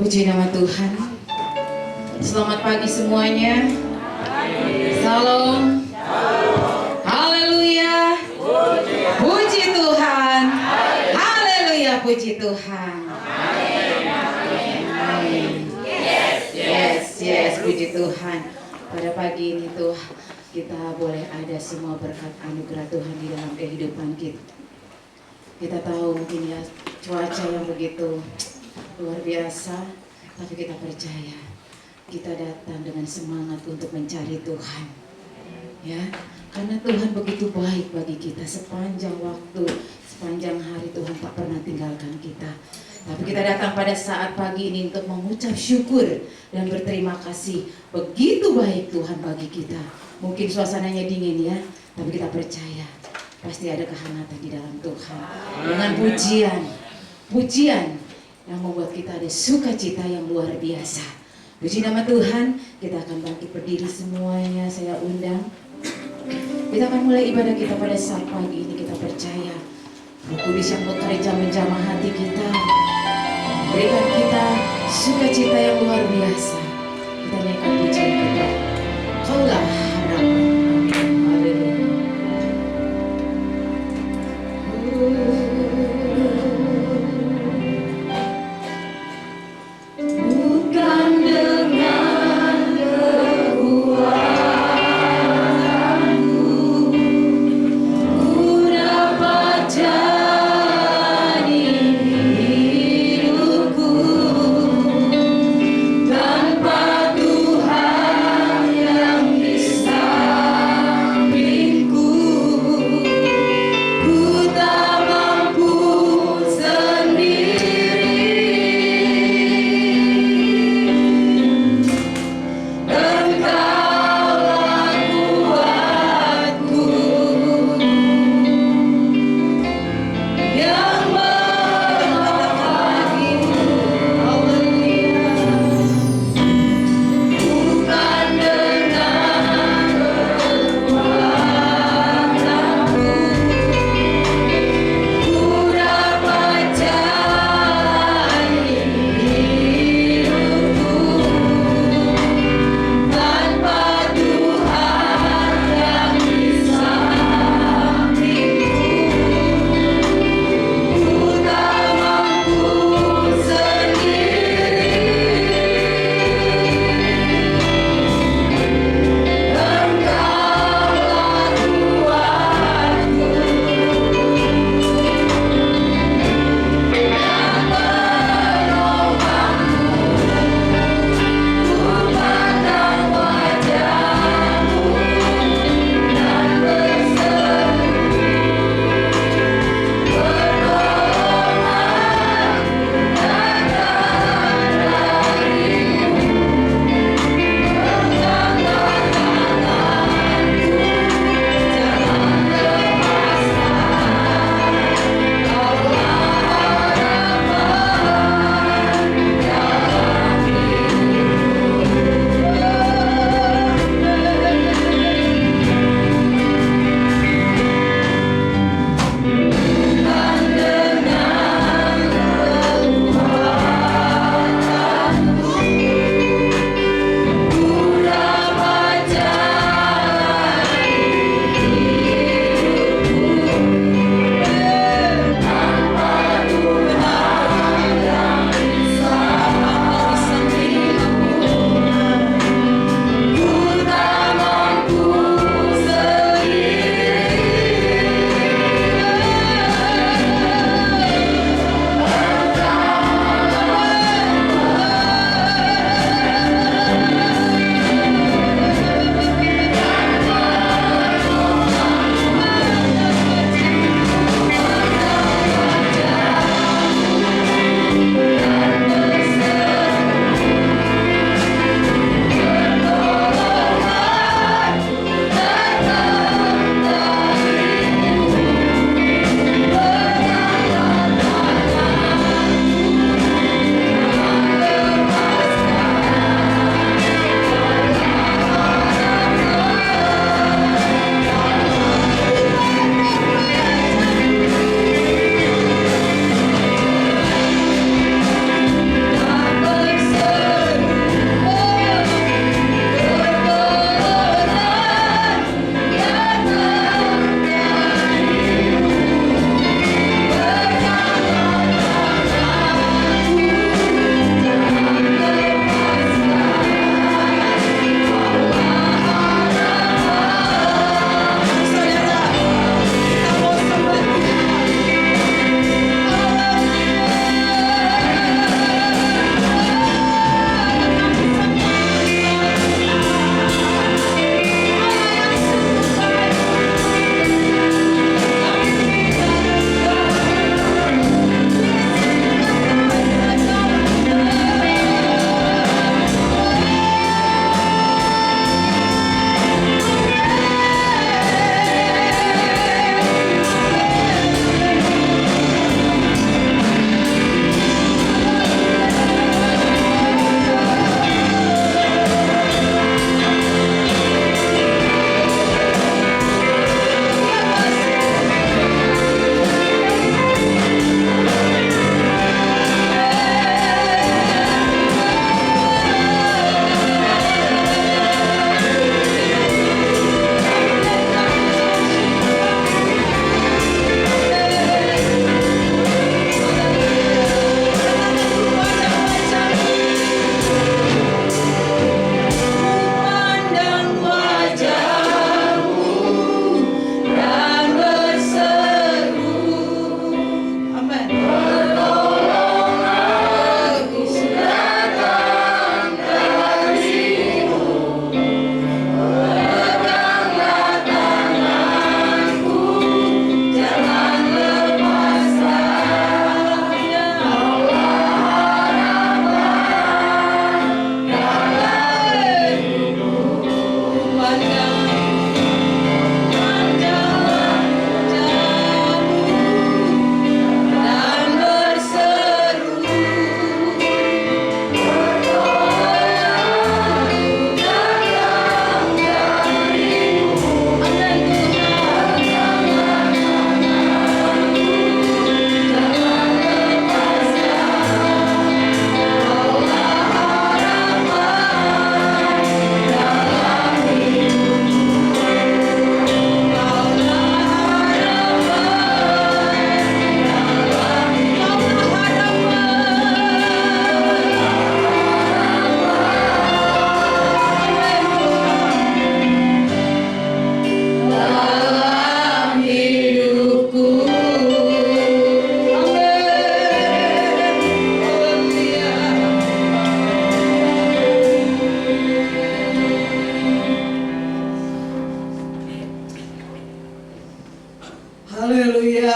Puji nama Tuhan. Selamat pagi semuanya. Salam. Haleluya. Puji Tuhan. Haleluya, puji Tuhan. Yes, puji Tuhan. Pada pagi ini tuh kita boleh ada semua berkat anugerah Tuhan di dalam kehidupan kita. Kita tahu mungkin ya cuaca yang begitu luar biasa, tapi kita percaya kita datang dengan semangat untuk mencari Tuhan, ya, karena Tuhan begitu baik bagi kita sepanjang waktu, sepanjang hari Tuhan tak pernah tinggalkan kita. Tapi kita datang pada saat pagi ini untuk mengucap syukur dan berterima kasih. Begitu baik Tuhan bagi kita. Mungkin suasananya dingin ya, tapi kita percaya pasti ada kehangatan di dalam Tuhan. Dengan pujian yang membuat kita ada sukacita yang luar biasa. Puji nama Tuhan. Kita akan bangkit berdiri semuanya. Saya undang. Kita akan mulai ibadah kita pada saat pagi ini. Kita percaya Roh Kudus yang bekerja menjamah hati kita, berikan kita sukacita yang luar biasa. Kita naikkan pujian kita. Kaulah harapan. Amin. Haleluya. Bukan dengan kekuatanku ku dapat jadi hidupku, tanpa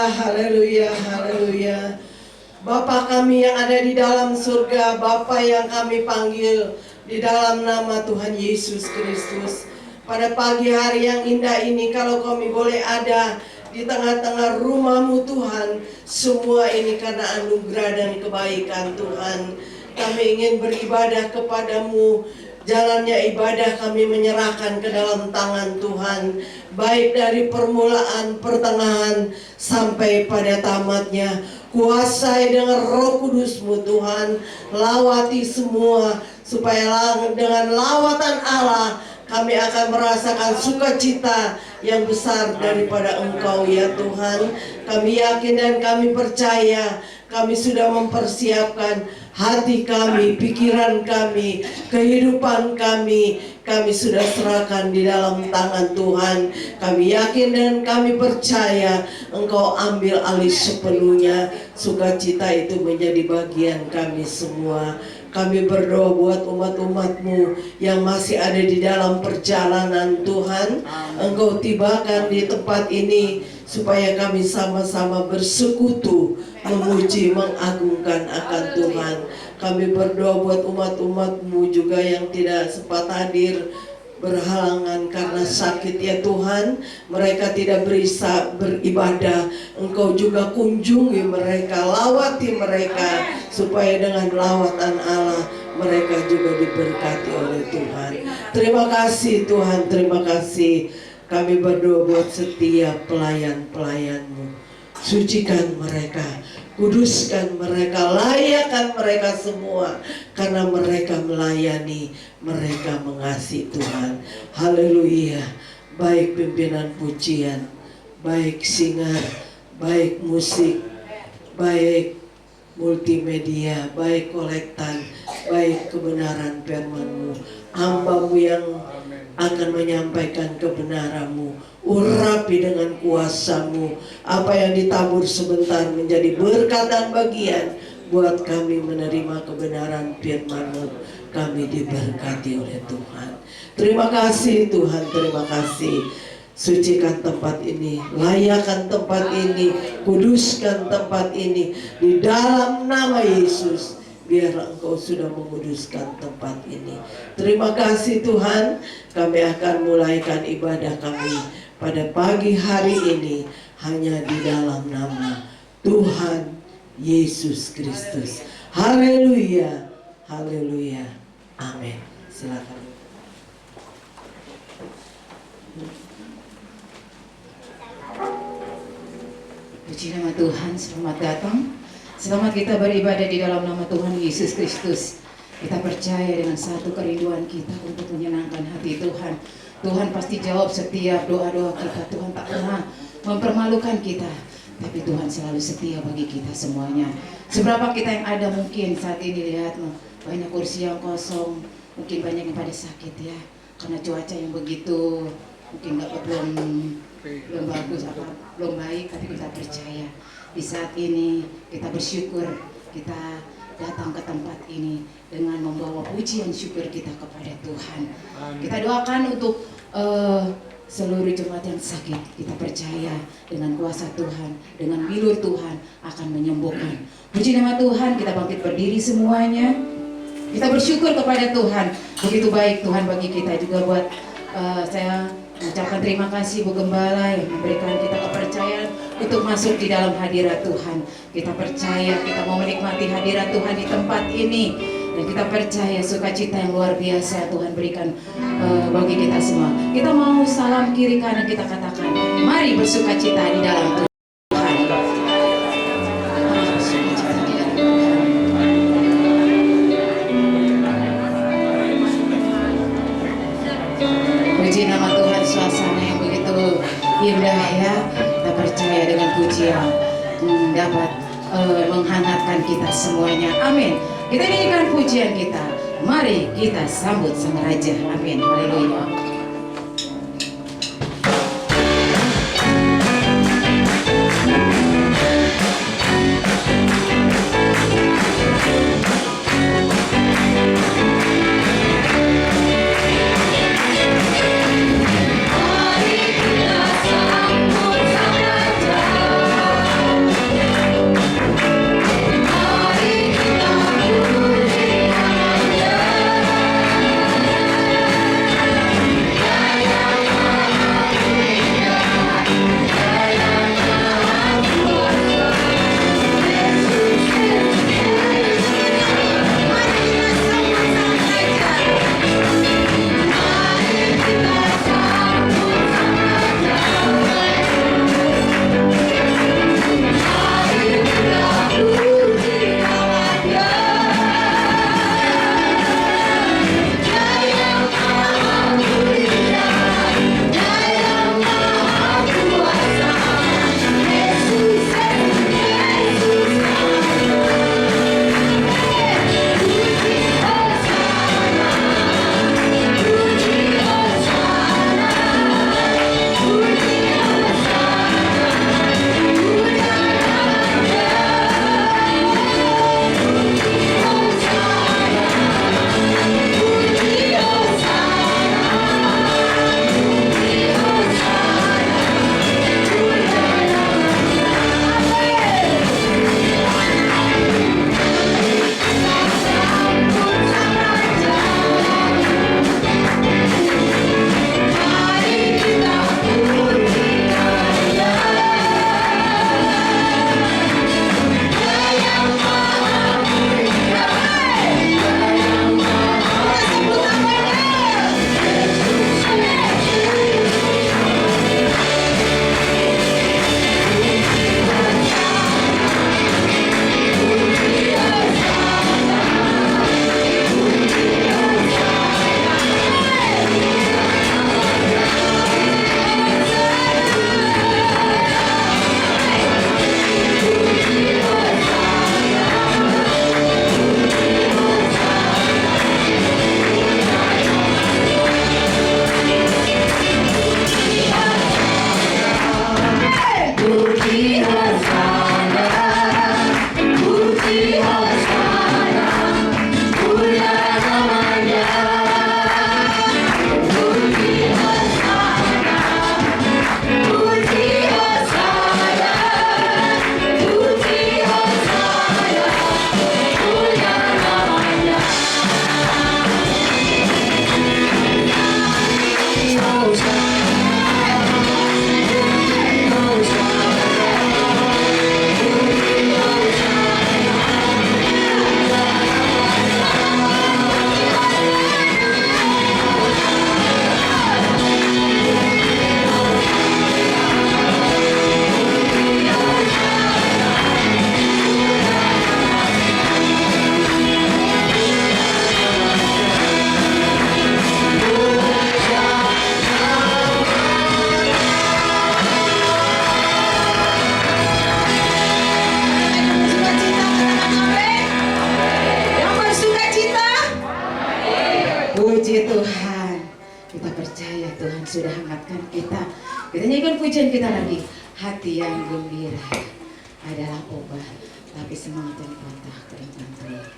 haleluya, haleluya. Bapa kami yang ada di dalam surga, Bapa yang kami panggil di dalam nama Tuhan Yesus Kristus. Pada pagi hari yang indah ini, kalau kami boleh ada di tengah-tengah rumah-Mu Tuhan, semua ini karena anugerah dan kebaikan Tuhan. Kami ingin beribadah kepadamu. Jalannya ibadah kami menyerahkan ke dalam tangan Tuhan, baik dari permulaan, pertengahan, sampai pada tamatnya. Kuasai dengan Roh Kudus-Mu Tuhan, lawati semua, supaya dengan lawatan Allah kami akan merasakan sukacita yang besar daripada Engkau ya Tuhan. Kami yakin dan kami percaya, kami sudah mempersiapkan hati kami, pikiran kami, kehidupan kami sudah serahkan di dalam tangan Tuhan. Kami yakin dan kami percaya Engkau ambil alih sepenuhnya. Sukacita itu menjadi bagian kami semua. Kami berdoa buat umat-umat-Mu yang masih ada di dalam perjalanan Tuhan. Engkau tibakan di tempat ini supaya kami sama-sama bersekutu, memuji, mengagungkan akan Tuhan. Kami berdoa buat umat-umat-Mu juga yang tidak sempat hadir, berhalangan karena sakit ya Tuhan. Mereka tidak bisa beribadah. Engkau juga kunjungi mereka, lawati mereka, supaya dengan lawatan Allah mereka juga diberkati oleh Tuhan. Terima kasih Tuhan, terima kasih. Kami berdoa buat setiap pelayan-pelayan-Mu. Sucikan mereka, kuduskan mereka, layakkan mereka semua, karena mereka melayani, mereka mengasihi Tuhan. Haleluya. Baik pimpinan pujian, baik singer, baik musik, baik multimedia, baik kolektan, baik kebenaran firman-Mu, hamba-Mu yang akan menyampaikan kebenaran-Mu. Urapi dengan kuasa-Mu. Apa yang ditabur sebentar menjadi berkat dan bagian buat kami menerima kebenaran firman-Mu. Kami diberkati oleh Tuhan. Terima kasih Tuhan, terima kasih. Sucikan tempat ini, layakkan tempat ini, kuduskan tempat ini di dalam nama Yesus. Biar Engkau sudah menguduskan tempat ini. Terima kasih Tuhan. Kami akan mulaikan ibadah kami pada pagi hari ini hanya di dalam nama Tuhan Yesus Kristus. Haleluya, haleluya, amin. Silakan. Puji nama Tuhan, selamat datang. Selamat kita beribadah di dalam nama Tuhan Yesus Kristus. Kita percaya dengan satu kerinduan kita untuk menyenangkan hati Tuhan. Tuhan pasti jawab setiap doa-doa kita. Tuhan tak pernah mempermalukan kita, tapi Tuhan selalu setia bagi kita semuanya. Seberapa kita yang ada mungkin saat ini, lihat banyak kursi yang kosong, mungkin banyak yang pada sakit ya, karena cuaca yang begitu mungkin belum bagus, belum baik, tapi kita percaya di saat ini kita bersyukur kita datang ke tempat ini dengan membawa pujian syukur kita kepada Tuhan. Kita doakan untuk seluruh jemaat yang sakit. Kita percaya dengan kuasa Tuhan, dengan bilur Tuhan akan menyembuhkan. Puji nama Tuhan. Kita bangkit berdiri semuanya. Kita bersyukur kepada Tuhan. Begitu baik Tuhan bagi kita juga. Buat saya mengucapkan terima kasih Bu Gembala yang memberikan kita kepercayaan untuk masuk di dalam hadirat Tuhan. Kita percaya kita mau menikmati hadirat Tuhan di tempat ini, dan kita percaya sukacita yang luar biasa Tuhan berikan bagi kita semua. Kita mau salam kiri kanan, kita katakan mari bersukacita di dalam Tuhan. Puji nama Tuhan, suasana yang begitu indah ya. Kita percaya dengan pujian dapat menghangatkan kita semuanya. Amin. Kita nyanyikan pujian kita. Mari kita sambut Sang Raja. Amin. Haleluya. sudah hangatkan kita. Kita nyanyikan pujian kita lagi. Hati yang gembira adalah obat, tapi semangat yang patah keringat kering.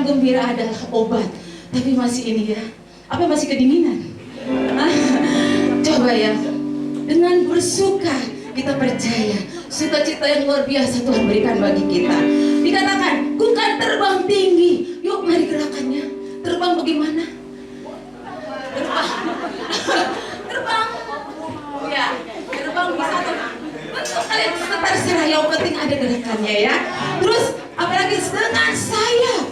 Gembira adalah obat, tapi masih ini ya, apa masih kedinginan? Coba ya, dengan bersuka kita percaya sukacita yang luar biasa Tuhan berikan bagi kita. Dikatakan, ku kan terbang tinggi. Yuk mari gerakannya. Terbang bagaimana? Terbang. Ya, terbang bisa tuh. Tentu kalian terserah, yang penting ada gerakannya ya. Terus apalagi dengan sayap.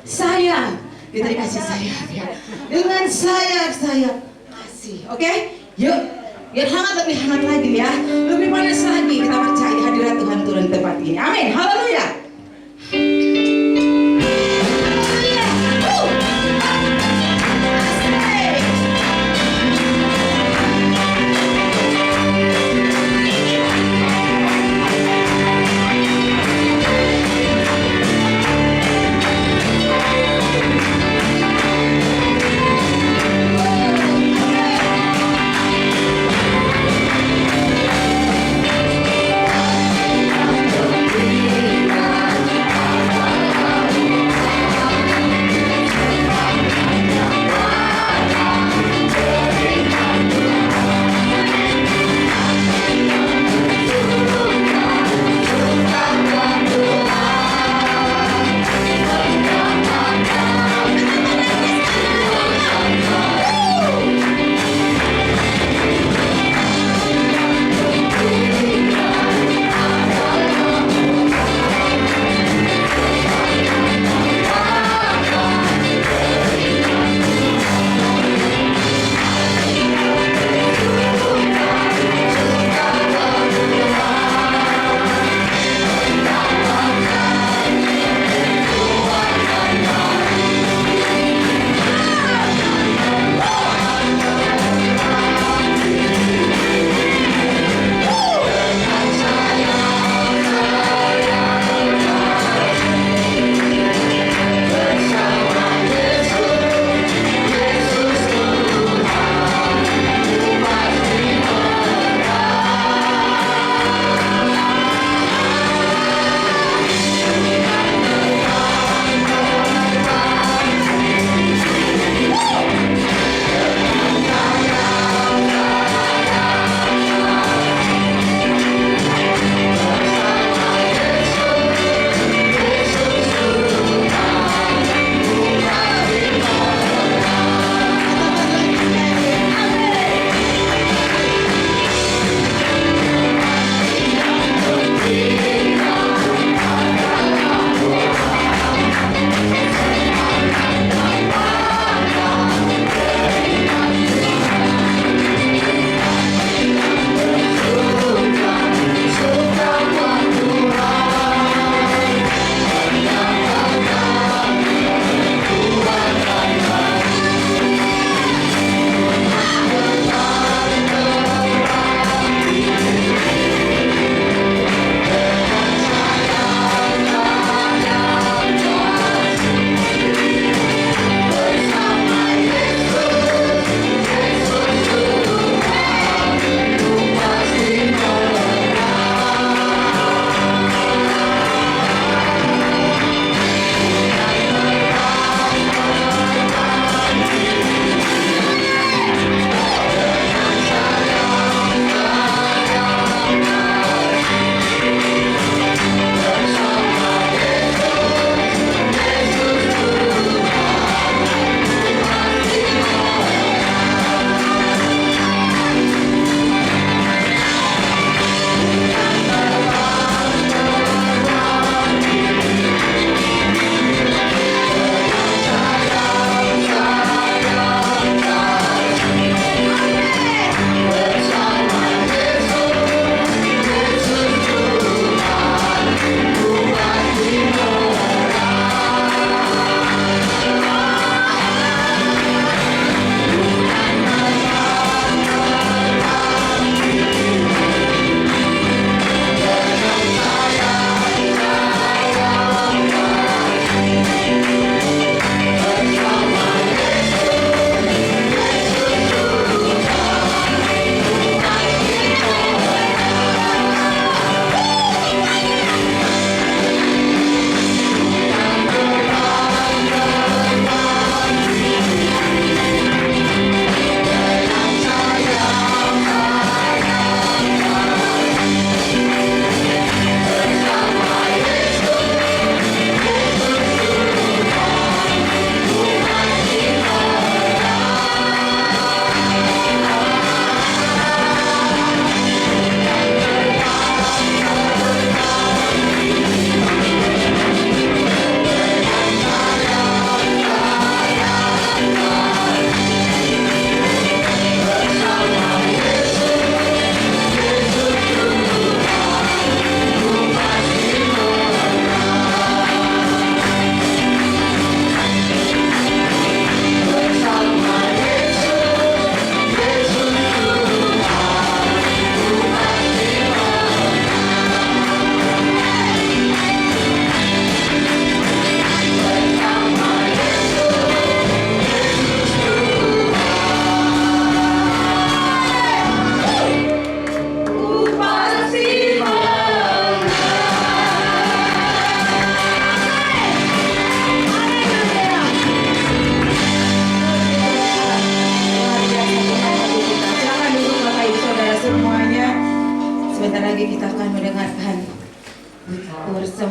Sayap, kita dikasih sayap ya. Dengan sayap kasih, oke? Yuk, biar hangat, lebih hangat lagi ya. Lebih panas lagi, kita percaya hadirat Tuhan turun di tempat ini. Amin, haleluya.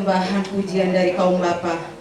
persembahan pujian dari kaum Bapa.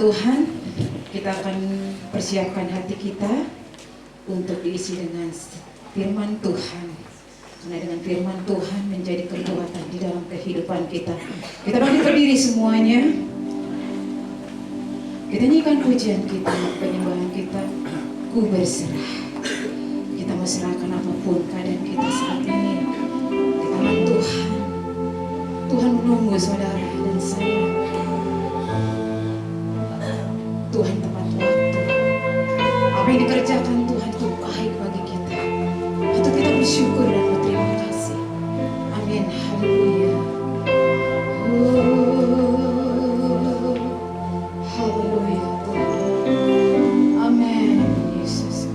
Tuhan, kita akan persiapkan hati kita untuk diisi dengan firman Tuhan. Karena dengan firman Tuhan menjadi kekuatan di dalam kehidupan kita. Kita bangkit berdiri semuanya. Kita nyanyikan pujian kita, penyembahan kita. Ku berserah. Kita serahkan apapun keadaan kita saat ini di tangan Tuhan. Tuhan menunggu saudara dan saya. Tuhan tepat waktu. Apa yang dikerjakan Tuhan itu baik bagi kita. Untuk kita bersyukur dan berterima kasih. Amin. Haleluya. Haleluya Tuhan. Amin. Yesus.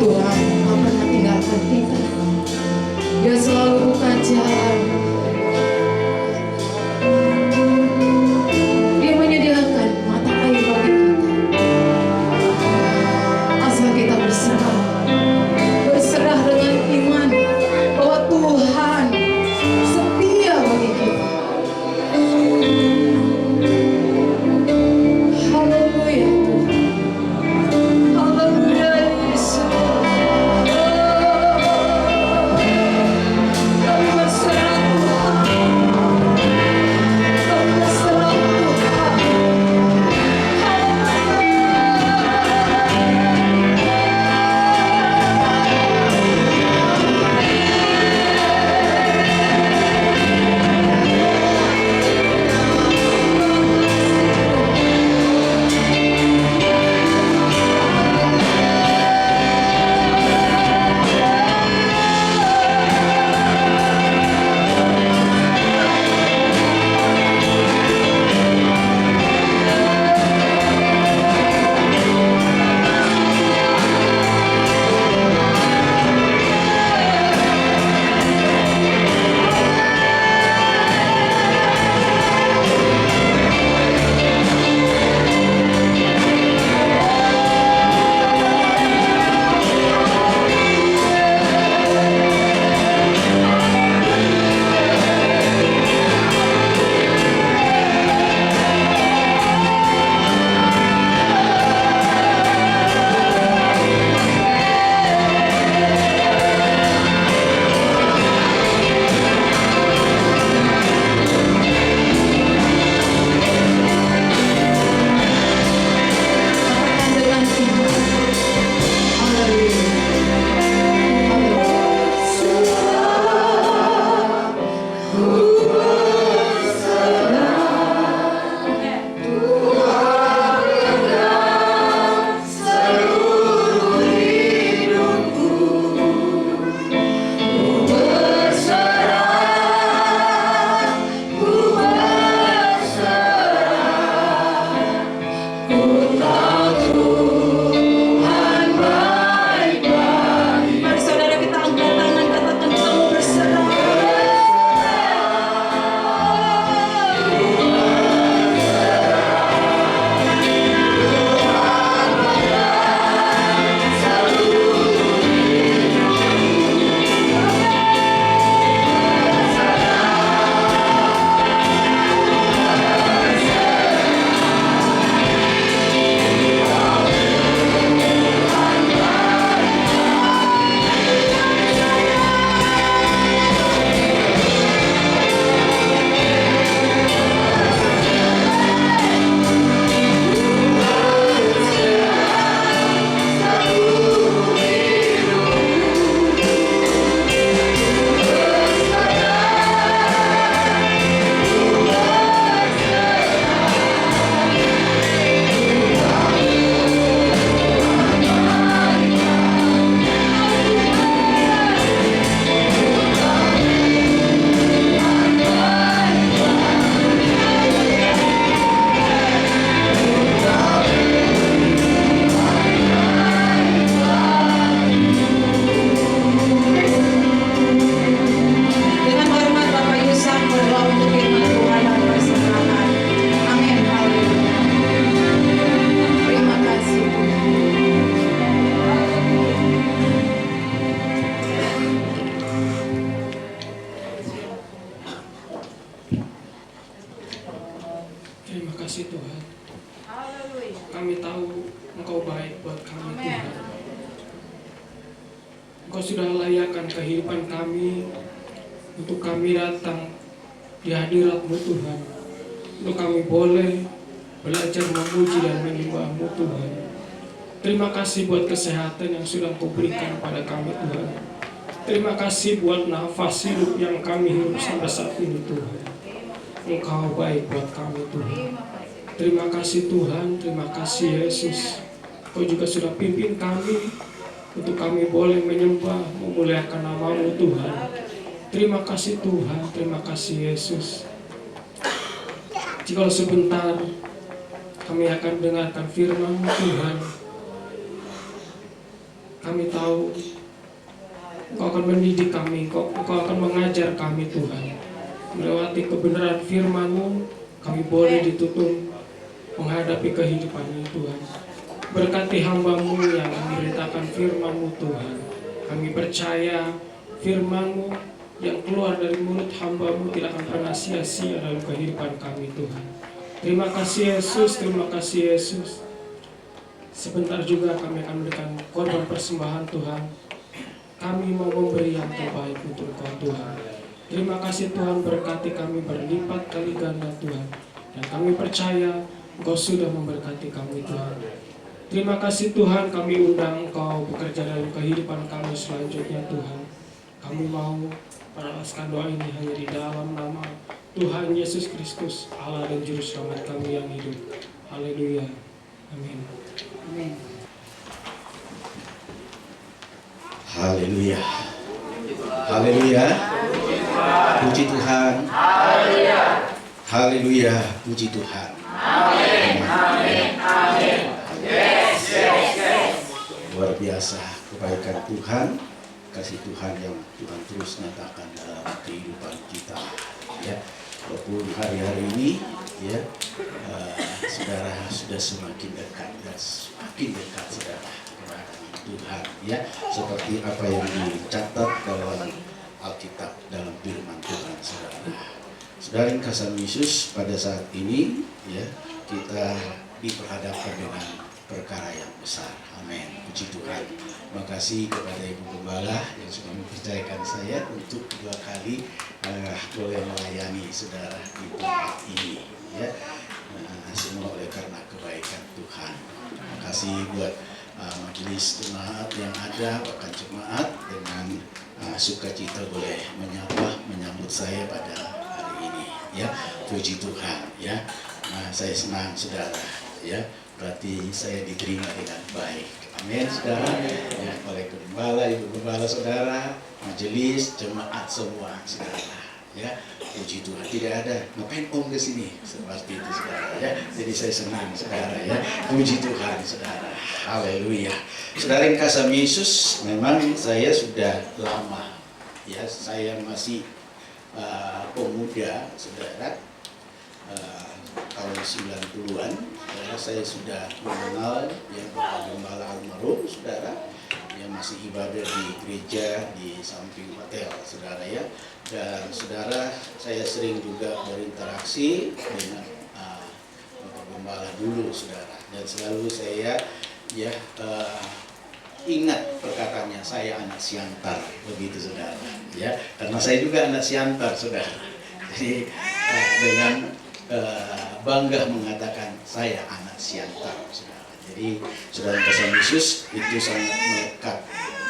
Tuhan tak pernah tinggalkan kita. Dia selalu buka jalan. Dia menyediakan mata air bagi kita. Asal kita berserah dengan iman bahwa Tuhan setia bagi kita. Haleluya Tuhan. Haleluya Yesus. Kami berserah Tuhan. Kami berserah Tuhan. kasih Tuhan. Kami tahu Engkau baik buat kami Tuhan. Engkau sudah layakkan kehidupan kami untuk kami datang di hadirat-Mu Tuhan. Untuk kami boleh belajar memuji dan menyembah-Mu Tuhan. Terima kasih buat kesehatan yang sudah Engkau berikan pada kami Tuhan. Terima kasih buat nafas hidup yang kami hidup sampai saat ini Tuhan. Engkau baik buat kami Tuhan. Terima kasih Tuhan, terima kasih Yesus. Kau juga sudah pimpin kami untuk kami boleh menyembah, memuliakan nama-Mu Tuhan. Terima kasih Tuhan, terima kasih Yesus. Jika sebentar kami akan dengarkan firman-Mu Tuhan, Kami tahu Engkau akan mendidik kami, Engkau akan mengajar kami Tuhan. Melewati kebenaran firman-Mu, kami boleh dituntun menghadapi kehidupan ini Tuhan. Berkati hamba-Mu yang memberitakan firman-Mu Tuhan. Kami percaya firman-Mu yang keluar dari mulut hamba-Mu tidak akan pernah sia-sia dalam kehidupan kami Tuhan. Terima kasih Yesus, terima kasih Yesus. Sebentar juga kami akan memberikan korban persembahan Tuhan. Kami mau memberi yang terbaik untuk Engkau Tuhan. Terima kasih Tuhan, berkati kami berlipat kali ganda Tuhan. Dan kami percaya Engkau sudah memberkati kami Tuhan. Terima kasih Tuhan, kami undang Engkau bekerja dalam kehidupan kami selanjutnya Tuhan. Kami mau meneruskan doa ini hanya di dalam nama Tuhan Yesus Kristus, Allah dan Juru Selamat kami yang hidup. Haleluya. Amin. Amin. Haleluya. Haleluya. Puji Tuhan. Haleluya. Puji Tuhan. Luar biasa kebaikan Tuhan, kasih Tuhan yang Tuhan terus nyatakan dalam kehidupan kita. Ya, walaupun hari-hari ini, ya, saudara sudah semakin dekat dan semakin dekat saudara kepada Tuhan, ya, seperti apa yang dicatat dalam Alkitab, dalam firman Tuhan, saudara. Saudara yang kasih Yesus, pada saat ini, ya, kita diperhadapkan dengan perkara yang besar. Amin. Puji Tuhan. Terima kasih kepada Ibu Gembala yang sudah mempercayakan saya untuk kedua kali boleh melayani saudara di tempat ini. Ya, semua oleh karena kebaikan Tuhan. Terima kasih buat majelis jemaat yang ada, bahkan jemaat dengan sukacita boleh menyambut saya pada hari ini. Ya, puji Tuhan. Ya, saya senang saudara. Ya, berarti saya diterima dengan baik. Amin, saudara. Ya, oleh gembala, ibu gembala, saudara, majelis, jemaat semua, saudara. Ya, puji Tuhan. Tidak ada ngapain om ke sini seperti itu, saudara. Ya, jadi saya senang, saudara. Ya, puji Tuhan, saudara. Haleluya. Saudara yang kasih Yesus, memang saya sudah lama. Ya, saya masih pemuda, saudara. Tahun 90-an, ya, saya sudah mengenal yang Bapak Gembala almarhum, saudara, yang masih ibadah di gereja di samping hotel, saudara, ya. Dan saudara, saya sering juga berinteraksi dengan Bapak Gembala dulu, saudara. Dan selalu saya, ya, ingat perkataannya, saya anak Siantar, begitu saudara. Ya, karena saya juga anak Siantar, saudara. Jadi dengan bangga mengatakan saya anak Siantar, saudara. Jadi saudara kasih Yesus itu sangat melekat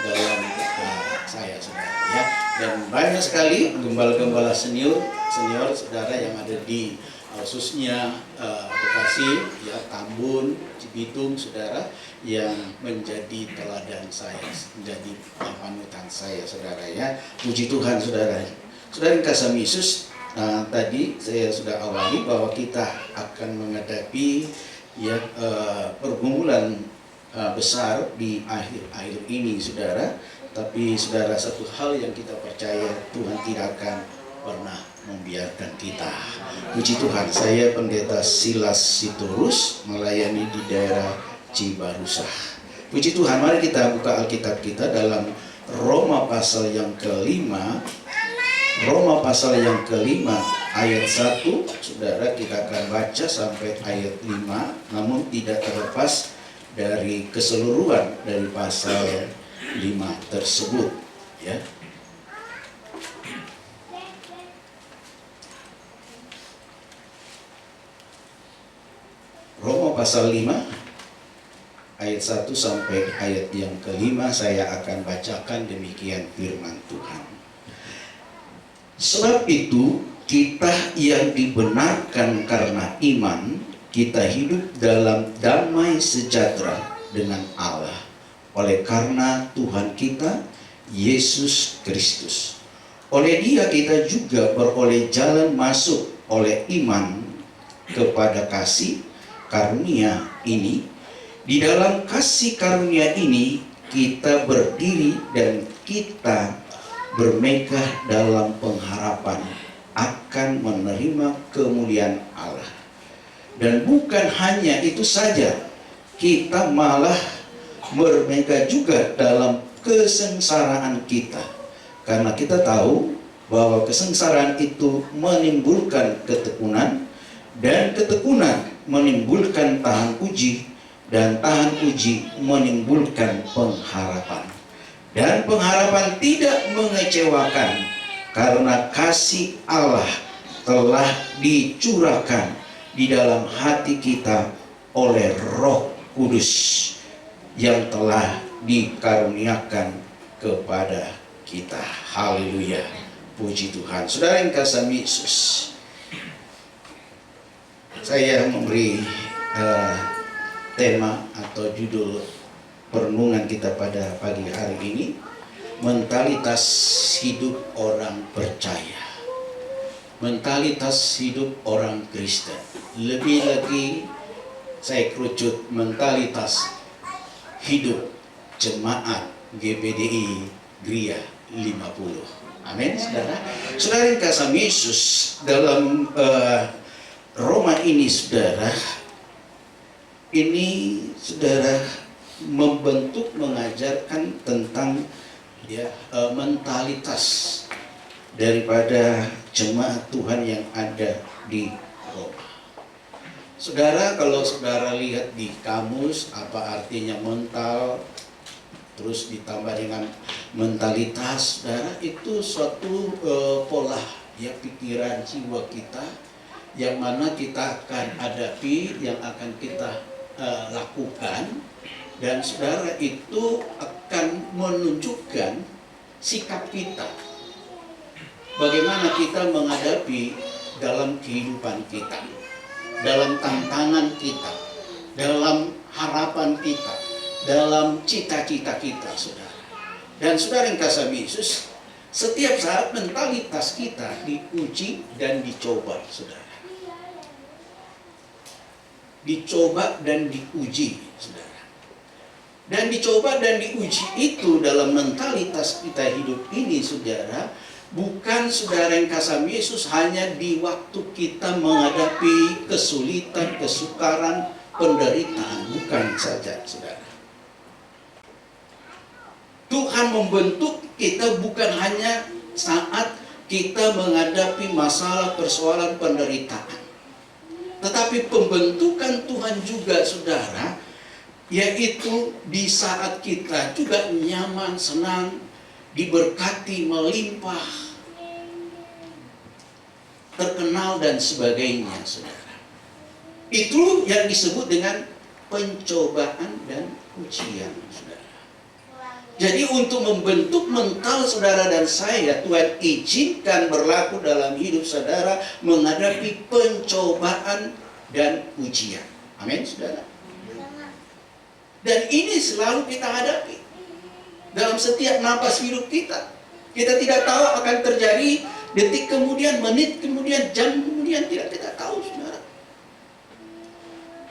dalam saya, saudara, ya. Dan banyak sekali gembala-gembala senior saudara yang ada di khususnya Bekasi, ya, Tambun, Cibitung, saudara, yang menjadi teladan saya, menjadi panutan saya, saudara, ya. Puji Tuhan, saudara. Saudara yang kasih Yesus, tadi saya sudah awali bahwa kita akan menghadapi, ya, pergumulan besar di akhir ini, saudara. Tapi saudara, satu hal yang kita percaya, Tuhan tidak akan pernah membiarkan kita. Puji Tuhan, saya Pendeta Silas Sitorus melayani di daerah Cibarusah. Puji Tuhan, mari kita buka Alkitab kita dalam Roma pasal yang kelima. Roma pasal yang kelima ayat 1, saudara, kita akan baca sampai ayat 5, namun tidak terlepas dari keseluruhan dari pasal 5 tersebut, ya. Roma pasal 5 ayat 1 sampai ayat yang kelima saya akan bacakan, demikian firman Tuhan. Sebab itu, kita yang dibenarkan karena iman, kita hidup dalam damai sejahtera dengan Allah oleh karena Tuhan kita, Yesus Kristus. Oleh Dia kita juga beroleh jalan masuk oleh iman kepada kasih karunia ini. Di dalam kasih karunia ini, kita berdiri dan kita bermegah dalam pengharapan akan menerima kemuliaan Allah. Dan bukan hanya itu saja, kita malah bermegah juga dalam kesengsaraan kita. Karena kita tahu bahwa kesengsaraan itu menimbulkan ketekunan, dan ketekunan menimbulkan tahan uji, dan tahan uji menimbulkan pengharapan. Dan pengharapan tidak mengecewakan, karena kasih Allah telah dicurahkan di dalam hati kita oleh Roh Kudus yang telah dikaruniakan kepada kita. Haleluya, puji Tuhan. Saudara yang kasih Yesus, saya memberi tema atau judul perenungan kita pada pagi hari ini, mentalitas hidup orang percaya, mentalitas hidup orang Kristen. Lebih lagi saya kerucut mentalitas hidup jemaat GPDI Gria 50. Amin, saudara. Saudara yang kasih Yesus, dalam Roma ini, saudara, ini saudara membentuk, mengajarkan tentang mentalitas daripada jemaat Tuhan yang ada di Roma. Saudara, kalau saudara lihat di kamus apa artinya mental, terus ditambah dengan mentalitas, saudara, itu suatu pola pikiran jiwa kita yang mana kita akan hadapi, yang akan kita lakukan. Dan saudara, itu akan menunjukkan sikap kita, bagaimana kita menghadapi dalam kehidupan kita, dalam tantangan kita, dalam harapan kita, dalam cita-cita kita, saudara. Dan saudara yang kasih Yesus, setiap saat mentalitas kita diuji dan dicoba, saudara. Dicoba dan diuji, saudara. Dan dicoba dan diuji itu dalam mentalitas kita hidup ini, saudara, bukan saudara yang kasih Yesus hanya di waktu kita menghadapi kesulitan, kesukaran, penderitaan, bukan saja, saudara. Tuhan membentuk kita bukan hanya saat kita menghadapi masalah, persoalan, penderitaan, tetapi pembentukan Tuhan juga, saudara, yaitu di saat kita juga nyaman, senang, diberkati, melimpah, terkenal dan sebagainya, saudara. Itu yang disebut dengan pencobaan dan ujian, saudara. Jadi untuk membentuk mental saudara dan saya, Tuhan izinkan berlaku dalam hidup saudara menghadapi pencobaan dan ujian. Amin, saudara. Dan ini selalu kita hadapi dalam setiap napas hidup kita. Kita tidak tahu akan terjadi detik kemudian, menit kemudian, jam kemudian, tidak kita tahu, saudara.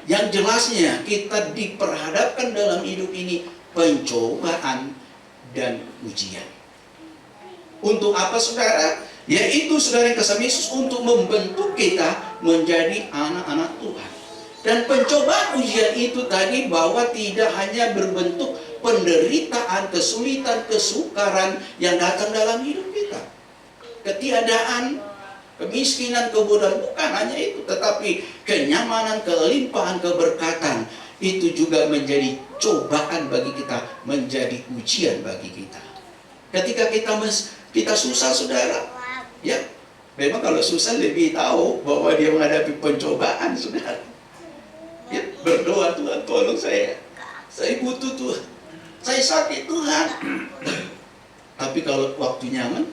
Yang jelasnya kita diperhadapkan dalam hidup ini pencobaan dan ujian. Untuk apa, saudara? Yaitu saudara yang kasih Yesus, untuk membentuk kita menjadi anak-anak Tuhan. Dan pencobaan ujian itu tadi bahwa tidak hanya berbentuk penderitaan, kesulitan, kesukaran yang datang dalam hidup kita. Ketiadaan, kemiskinan, kebodohan, bukan hanya itu. Tetapi kenyamanan, kelimpahan, keberkatan, itu juga menjadi cobaan bagi kita, menjadi ujian bagi kita. Ketika kita susah, saudara, ya, memang kalau susah lebih tahu bahwa dia menghadapi pencobaan, saudara. Ya, berdoa, Tuhan tolong saya butuh Tuhan, saya sakit Tuhan. Tapi kalau waktu nyaman,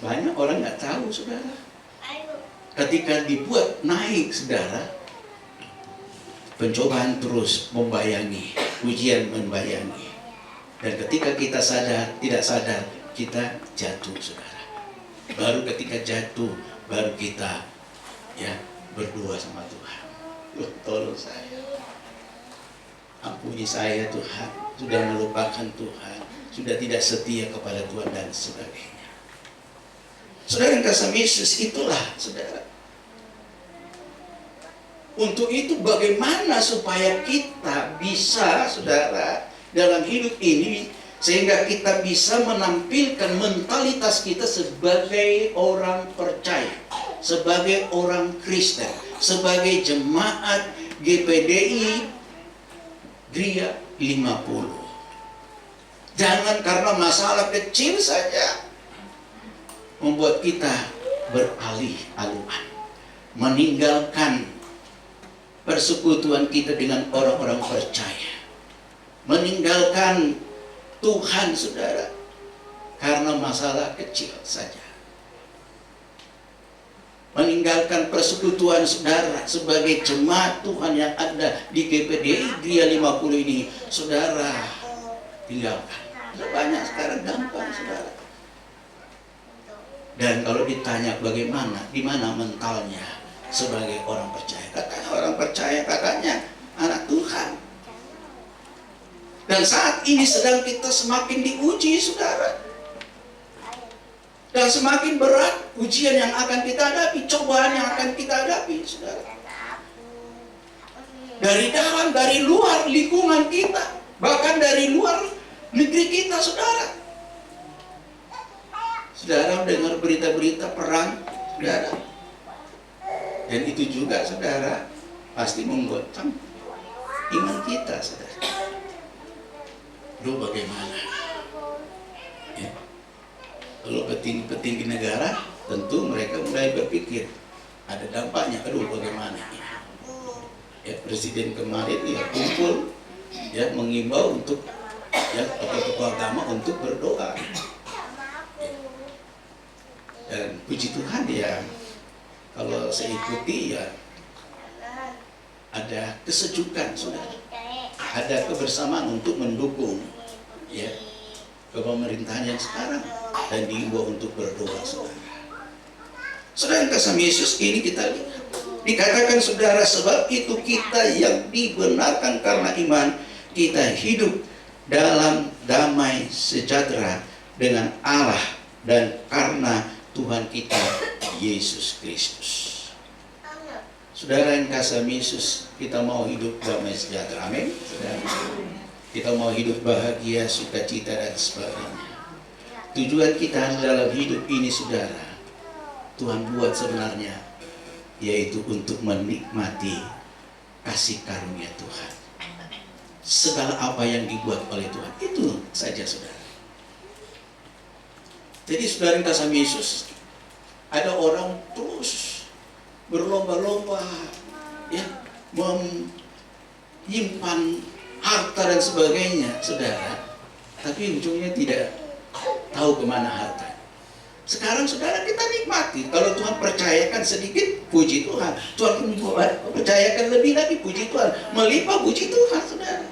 banyak orang nggak tahu, saudara. Ketika dibuat naik, saudara, pencobaan terus membayangi, ujian membayangi. Dan ketika kita sadar, tidak sadar, kita jatuh, saudara. Baru ketika jatuh, baru kita berdoa sama Tuhan. Tolong saya. ampuni saya Tuhan, sudah melupakan Tuhan, sudah tidak setia kepada Tuhan dan sebagainya. Saudara yang kasih Yesus, itulah saudara. Untuk itu bagaimana supaya kita bisa saudara dalam hidup ini, sehingga kita bisa menampilkan mentalitas kita sebagai orang percaya, sebagai orang Kristen, sebagai jemaat GPDI Gria 50. Jangan karena masalah kecil saja membuat kita beralih haluan, meninggalkan persekutuan kita dengan orang-orang percaya, meninggalkan Tuhan saudara karena masalah kecil saja, meninggalkan persekutuan saudara sebagai jemaat Tuhan yang ada di GPDI Gria 50 ini. Saudara tinggalkan. Banyak sekarang gampang saudara. Dan kalau ditanya bagaimana, di mana mentalnya sebagai orang percaya, katanya orang percaya, katanya anak Tuhan. Dan saat ini sedang kita semakin diuji saudara, dan semakin berat ujian yang akan kita hadapi, cobaan yang akan kita hadapi saudara, dari dalam, dari luar lingkungan kita, bahkan dari luar negeri kita saudara. Saudara dengar berita-berita perang saudara, dan itu juga saudara pasti menggoncang iman kita saudara. Lu bagaimana? Ya. Kalau petinggi-petinggi negara, tentu mereka mulai berpikir ada dampaknya. Aduh bagaimana? Ya, presiden kemarin ya kumpul, ya mengimbau untuk ya tokoh-tokoh agama untuk berdoa. Ya. Dan puji Tuhan ya, kalau saya ikuti ya ada kesejukan saudara, ada kebersamaan untuk mendukung ya pemerintahan yang sekarang, dan diimbau untuk berdoa saudara. Saudara yang kasih Yesus, ini kita lihat dikatakan saudara, sebab itu kita yang dibenarkan karena iman, kita hidup dalam damai sejahtera dengan Allah dan karena Tuhan kita Yesus Kristus. Saudara yang kasih Yesus, kita mau hidup damai sejahtera, amin. Kita mau hidup bahagia, sukacita dan sebagainya. Tujuan kita dalam hidup ini saudara, Tuhan buat sebenarnya, yaitu untuk menikmati kasih karunia Tuhan. Segala apa yang dibuat oleh Tuhan, itu saja saudara. Jadi saudara yang kasih Yesus, ada orang terus berlomba-lomba ya menyimpan harta dan sebagainya saudara, tapi ujungnya tidak tahu kemana harta. Sekarang saudara kita nikmati, kalau Tuhan percayakan sedikit, puji Tuhan. Tuhan percayakan lebih lagi, puji Tuhan. Melimpah, puji Tuhan saudara.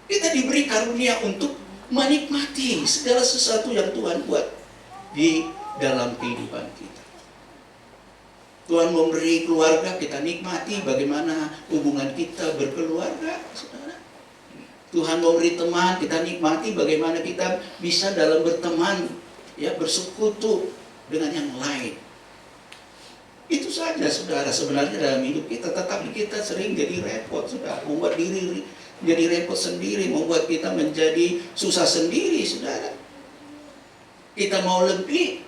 Kita diberi karunia untuk menikmati segala sesuatu yang Tuhan buat di dalam kehidupan kita. Tuhan memberi keluarga, kita nikmati bagaimana hubungan kita berkeluarga saudara. Tuhan memberi teman, kita nikmati bagaimana kita bisa dalam berteman ya, bersekutu dengan yang lain. Itu saja saudara sebenarnya dalam hidup kita. Tetapi kita sering jadi repot saudara, membuat diri jadi repot sendiri, membuat kita menjadi susah sendiri saudara. Kita mau lebih,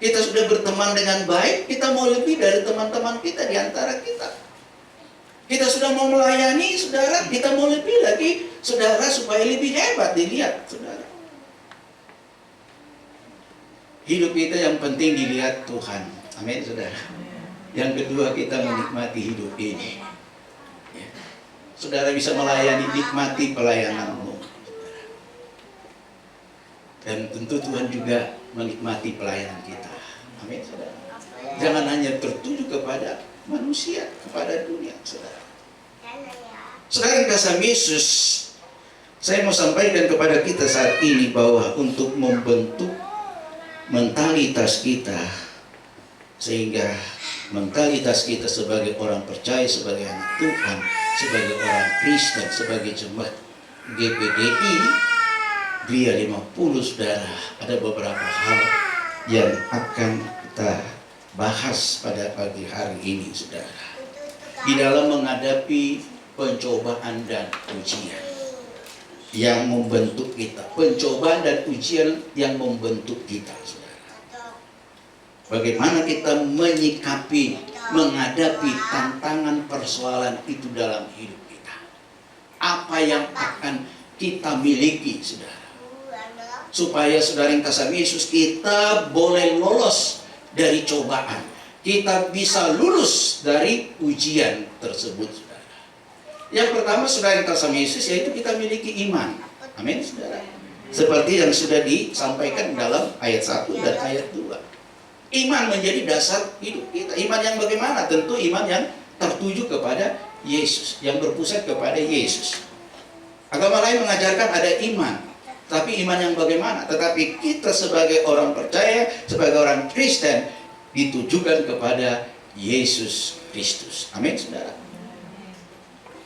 kita sudah berteman dengan baik, kita mau lebih dari teman-teman kita di antara kita. Kita sudah mau melayani saudara, kita mau lebih lagi saudara supaya lebih hebat dilihat saudara. Hidup kita yang penting dilihat Tuhan, amin saudara. Yang kedua, kita menikmati hidup ini ya. Saudara bisa melayani, nikmati pelayananmu saudara. Dan tentu Tuhan juga menikmati pelayanan kita, amin saudara. Jangan hanya tertuju kepada manusia, kepada dunia saudara. Saudara yang kasih Yesus, saya mau sampaikan kepada kita saat ini bahwa untuk membentuk mentalitas kita, sehingga mentalitas kita sebagai orang percaya, sebagai anak Tuhan, sebagai orang Kristen, sebagai jemaat GPDI Gria 50, saudara, ada beberapa hal yang akan kita bahas pada pagi hari ini, saudara. Di dalam menghadapi pencobaan dan ujian yang membentuk kita, pencobaan dan ujian yang membentuk kita, saudara. Bagaimana kita menyikapi, menghadapi tantangan persoalan itu dalam hidup kita. Apa yang akan kita miliki, saudara. Supaya saudara yang kasih Yesus, kita boleh lolos dari cobaan. Kita bisa lulus dari ujian tersebut, saudara. Yang pertama, saudara yang kasih Yesus, yaitu kita miliki iman. Amin, saudara. Seperti yang sudah disampaikan dalam ayat 1 dan ayat 2. Iman menjadi dasar hidup kita. Iman yang bagaimana? Tentu iman yang tertuju kepada Yesus, yang berpusat kepada Yesus. Agama lain mengajarkan ada iman, tapi iman yang bagaimana? Tetapi kita sebagai orang percaya, sebagai orang Kristen, ditujukan kepada Yesus Kristus. Amin, saudara.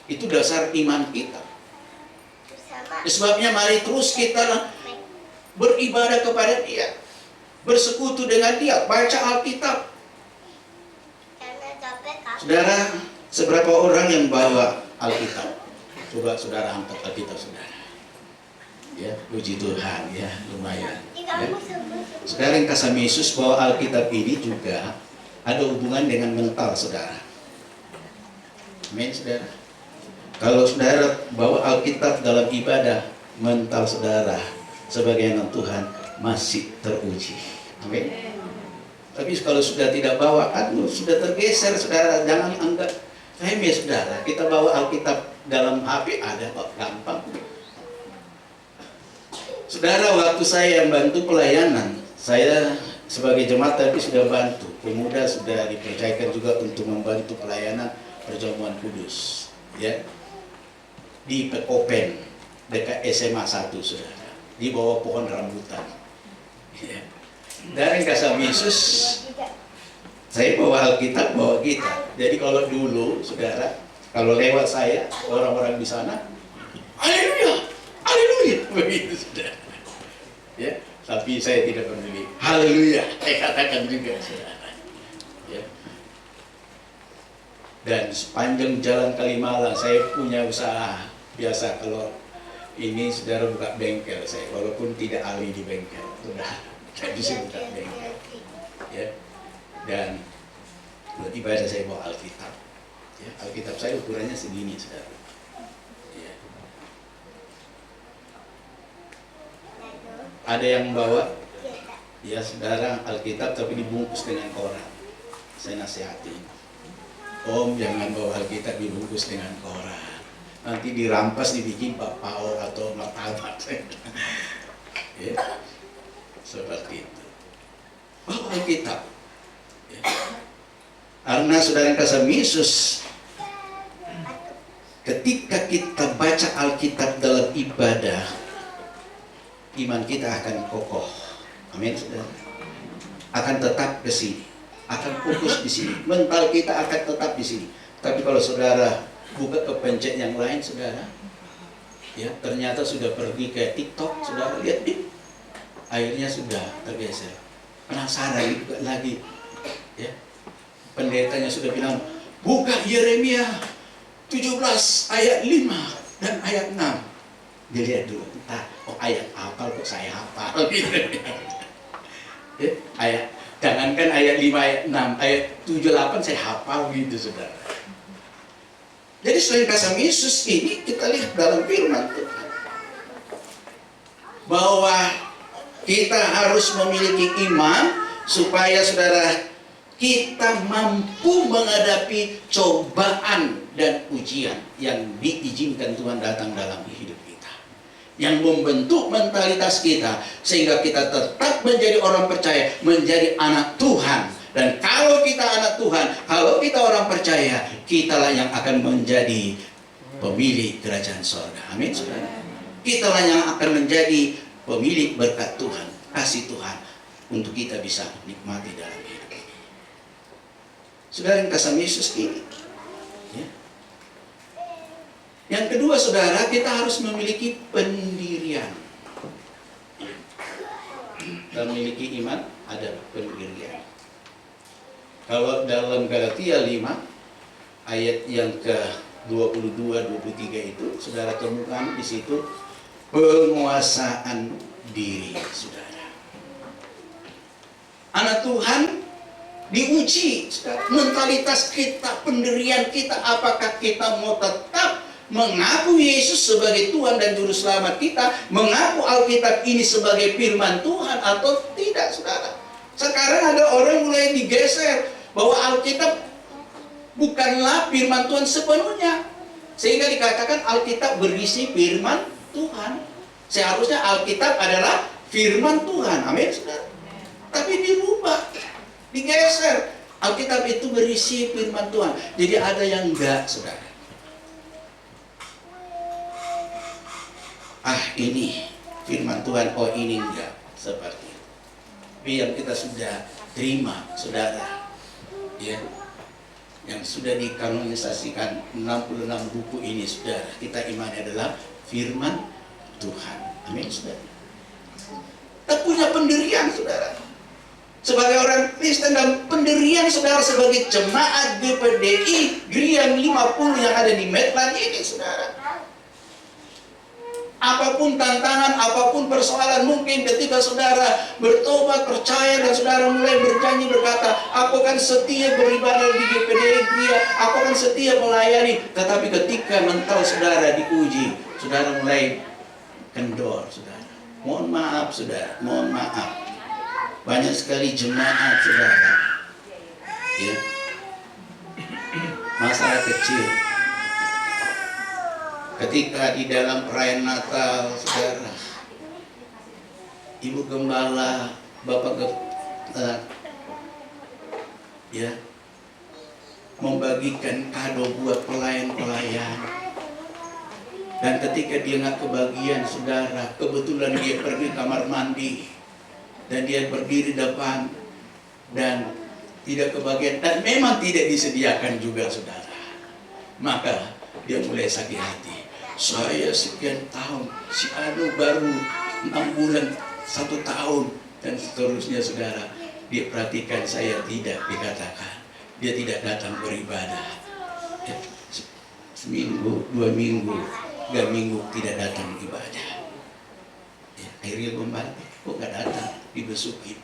Itu dasar iman kita. Sebabnya mari terus kita beribadah kepada Dia, bersekutu dengan Dia, baca Alkitab. Saudara, seberapa orang yang bawa Alkitab? Coba saudara angkat Alkitab, saudara. Ya, puji Tuhan, ya, lumayan. Ya. Saudara yang kasih Yesus, bawa Alkitab ini juga ada hubungan dengan mental, saudara. Amin, saudara. Kalau saudara bawa Alkitab dalam ibadah, mental saudara sebagai anak Tuhan masih teruji. Amin. Tapi kalau sudah tidak bawa, sudah tergeser, saudara. Jangan anggap remeh, saudara. Kita bawa Alkitab dalam HP ada kok, gampang. Saudara, waktu saya bantu pelayanan, saya sebagai jemaat tapi sudah bantu. Pemuda sudah dipercayakan juga untuk membantu pelayanan perjamuan kudus, ya, di Pekopen dekat SMA 1, saudara, di bawah pohon rambutan. Ya. Dari kasih Yesus, saya bawa Alkitab, bawa kita. Jadi kalau dulu, saudara, kalau lewat saya, orang-orang di sana, haleluya, haleluya, begitu, saudara. Ya, tapi saya tidak peduli. Haleluya, saya katakan juga, saudara. Ya. Dan sepanjang jalan Kalimalang, saya punya usaha. Biasa kalau ini saudara buka bengkel saya, walaupun tidak ahli di bengkel, saudara. Saya bisa buka bengkel, ya. Dan buat ibadah saya bawa Alkitab, ya. Alkitab saya ukurannya segini, saudara, ya. Ada yang bawa, ya, saudara, Alkitab tapi dibungkus dengan koran. Saya nasihatin, Om, jangan bawa Alkitab dibungkus dengan koran, nanti dirampas, dibikin bakpao atau martabak. Ya. Seperti itu. Bawa Alkitab. Ya. Karena saudara yang kasih Yesus, ketika kita baca Alkitab dalam ibadah, iman kita akan kokoh. Amin, saudara. Akan tetap di sini, akan fokus di sini. Mental kita akan tetap di sini. Tapi kalau saudara buka ke pencet yang lain, saudara, ya, ternyata sudah pergi ke TikTok, saudara lihat nih, akhirnya sudah tergeser. Penasaran juga lagi, ya. Pendetanya sudah bilang, buka Yeremia 17 ayat 5 dan ayat 6. Dilihat dulu, oh ayat hafal kok saya hafal gitu. Ya, ayat, jangankan ayat 5 ayat 6, ayat 7 8 saya hafal gitu, saudara. Jadi selain kasih Yesus ini, kita lihat dalam firman Tuhan bahwa kita harus memiliki iman supaya saudara kita mampu menghadapi cobaan dan ujian yang diizinkan Tuhan datang dalam hidup kita, yang membentuk mentalitas kita sehingga kita tetap menjadi orang percaya, menjadi anak Tuhan. Dan kalau kita anak Tuhan, kalau kita orang percaya, kitalah yang akan menjadi pemilik kerajaan surga. Amin, saudara. Kitalah yang akan menjadi pemilik berkat Tuhan, kasih Tuhan untuk kita bisa nikmati dalam hidup ini. Saudara yang kasih Yesus ini, ya. Yang kedua saudara, kita harus memiliki pendirian. Dan memiliki iman ada pendirian. Kalau dalam Galatia 5 ayat yang ke-22-23 itu saudara temukan di situ penguasaan diri saudara. Anak Tuhan diuji saudara. Mentalitas kita, pendirian kita, apakah kita mau tetap mengaku Yesus sebagai Tuhan dan Juru Selamat kita, mengaku Alkitab ini sebagai firman Tuhan atau tidak, saudara. Sekarang ada orang mulai digeser bahwa Alkitab bukanlah firman Tuhan sepenuhnya, sehingga dikatakan Alkitab berisi firman Tuhan. Seharusnya Alkitab adalah firman Tuhan, amin saudara. Tapi dirubah, digeser. Alkitab itu berisi firman Tuhan. Jadi ada yang enggak, saudara. Ini firman Tuhan, ini enggak, seperti itu. Tapi yang kita sudah terima, saudara, ya, yang sudah dikanonisasikan 66 buku ini, saudara, kita imani adalah firman Tuhan, amin saudara. Kita punya pendirian, saudara, sebagai orang Kristen, dan pendirian saudara sebagai jemaat GPDI Grian 50 yang ada di Medland ini, saudara. Apapun tantangan, apapun persoalan, mungkin ketika saudara bertobat, percaya, dan saudara mulai berjanji berkata, aku akan setia beribadah di GPDI Gria, aku akan setia melayani. Tetapi ketika mental saudara diuji, saudara mulai kendor, saudara. Mohon maaf, saudara, mohon maaf. Banyak sekali jemaat, saudara, ya, masalah kecil. Ketika di dalam perayaan Natal, saudara, Ibu Gembala, Bapak ya, membagikan kado buat pelayan-pelayan. Dan ketika dia nggak kebagian, saudara, kebetulan dia pergi kamar mandi dan dia berdiri depan dan tidak kebagian, dan memang tidak disediakan juga, saudara. Maka dia mulai sakit hati. Saya sekian tahun, si Anu baru 6 bulan, 1 tahun, dan seterusnya, saudara. Dia perhatikan saya tidak, dikatakan dia tidak datang beribadah, ya, seminggu, 2 minggu, 3 minggu tidak datang ibadah, ya, akhirnya kembali, kok nggak datang, dibesukin,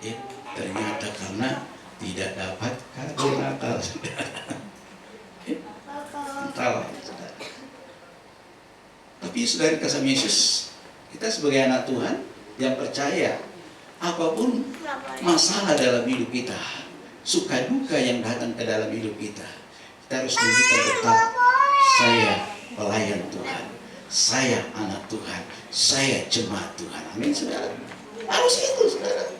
ya, ternyata karena tidak dapat kado Natal, saudara. Ya, Natal, saudara. Tapi saudara kasih Yesus, kita sebagai anak Tuhan yang percaya, apapun masalah dalam hidup kita, suka duka yang datang ke dalam hidup kita, kita harus tunjukkan tetap, saya pelayan Tuhan, saya anak Tuhan, saya jemaat Tuhan, amin saudara. Harus itu, saudara.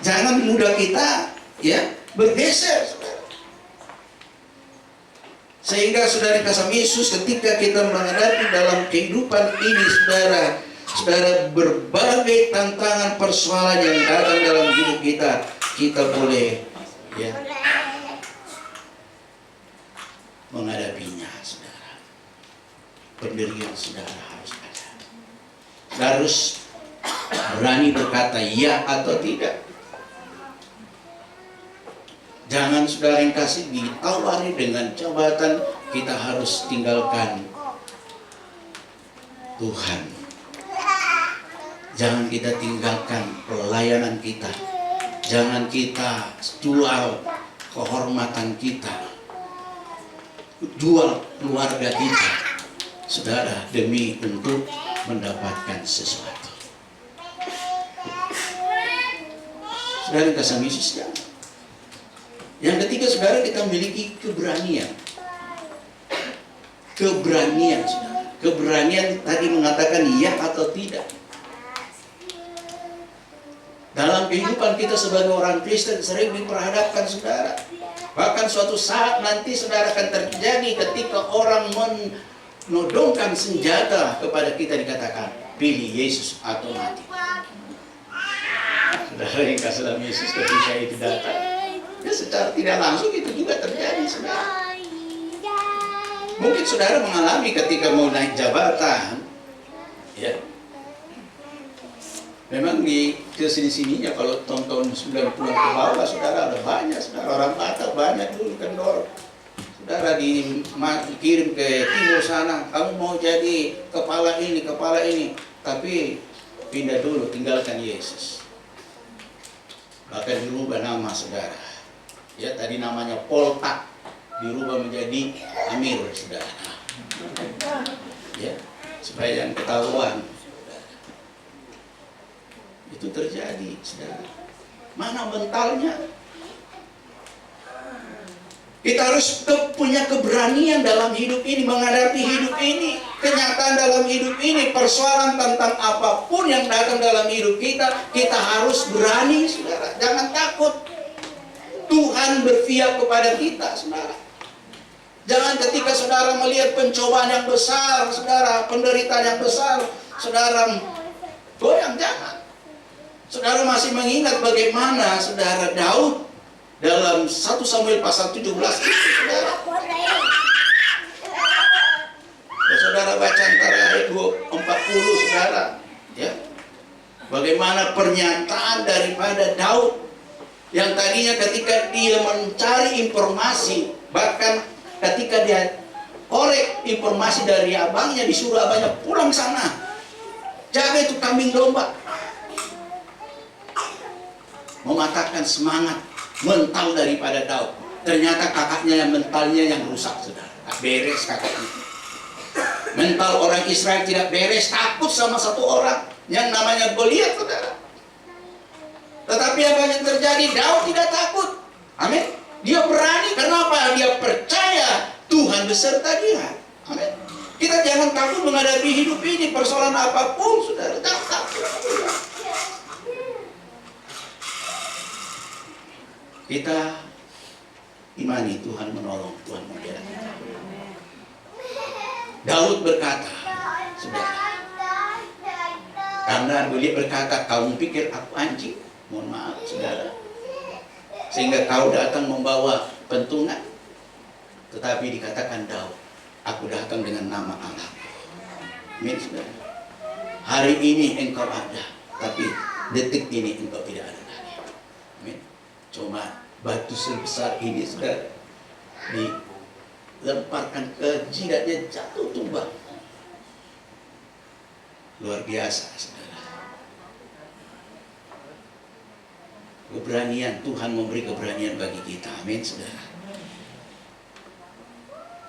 Jangan mudah kita, ya, bergeser, saudara. Sehingga saudara kasih Yesus, ketika kita menghadapi dalam kehidupan ini, saudara, berbagai tantangan, persoalan yang datang dalam hidup kita, kita boleh, ya, menghadapinya, saudara. Pendirian saudara harus ada. Harus berani berkata ya atau tidak. Jangan saudara yang kasih ditawari dengan jabatan, kita harus tinggalkan Tuhan. Jangan kita tinggalkan pelayanan kita. Jangan kita jual kehormatan kita, jual keluarga kita, saudara, demi untuk mendapatkan sesuatu. Saudara yang kasih Yesus, ya. Yang ketiga, saudara, kita memiliki keberanian. Keberanian, saudara. Keberanian tadi mengatakan ya atau tidak. Dalam kehidupan kita sebagai orang Kristen sering diperhadapkan, saudara. Bahkan suatu saat nanti, saudara, akan terjadi ketika orang menodongkan senjata kepada kita, dikatakan pilih Yesus atau mati. Saudara yang kasih dalam Yesus, ketika itu datang, ya secara tidak langsung itu juga terjadi, saudara. Mungkin saudara mengalami ketika mau naik jabatan, ya. Memang di kesini-sininya kalau tahun-tahun 90-an ke bawah, saudara ada banyak, saudara orang Batak banyak dulu kendor. Saudara dikirim ke timur sana, kamu mau jadi kepala ini, tapi pindah dulu, tinggalkan Yesus. Bahkan dirubah nama saudara. Ya, tadi namanya Poltak, dirubah menjadi Amir, saudara. Ya, supaya yang ketahuan. Itu terjadi, saudara. Mana mentalnya? Kita harus punya keberanian dalam hidup ini, menghadapi hidup ini, kenyataan dalam hidup ini, persoalan tentang apapun yang datang dalam hidup kita, kita harus berani, saudara. Jangan takut. Tuhan berpihak kepada kita, saudara. Jangan ketika saudara melihat pencobaan yang besar, saudara, penderitaan yang besar, saudara goyang, jangan. Saudara masih mengingat bagaimana saudara Daud dalam 1 Samuel pasal 17 itu, saudara. Kalau saudara baca antara ayat 40, saudara, ya. Bagaimana pernyataan daripada Daud yang tadinya ketika dia mencari informasi, bahkan ketika dia korek informasi dari abangnya, disuruh abangnya pulang sana, jaga itu kambing domba, mematahkan semangat mental daripada Daud. Ternyata kakaknya yang mentalnya yang rusak, saudara. Tak beres kakaknya. Mental orang Israel tidak beres, takut sama satu orang yang namanya Goliat, saudara. Tetapi apa yang terjadi? Daud tidak takut. Amin. Dia berani. Kenapa? Dia percaya Tuhan beserta dia. Amin. Kita jangan takut menghadapi hidup ini, persoalan apapun, saudara. Jangan takut. Kita imani Tuhan menolong, Tuhan membela kita. Daud berkata, saudara, karena beliau berkata, kamu pikir aku anjing? Mohon maaf, saudara. Sehingga kau datang membawa pentungan. Tetapi dikatakan Daud, aku datang dengan nama Allah. Amin, saudara. Hari ini engkau ada, tapi detik ini engkau tidak ada lagi. Amin. Cuma batu sebesar ini, saudara, dilemparkan ke jidatnya, jatuh tumbang. Luar biasa, saudara. Keberanian, Tuhan memberi keberanian bagi kita. Amin, saudara.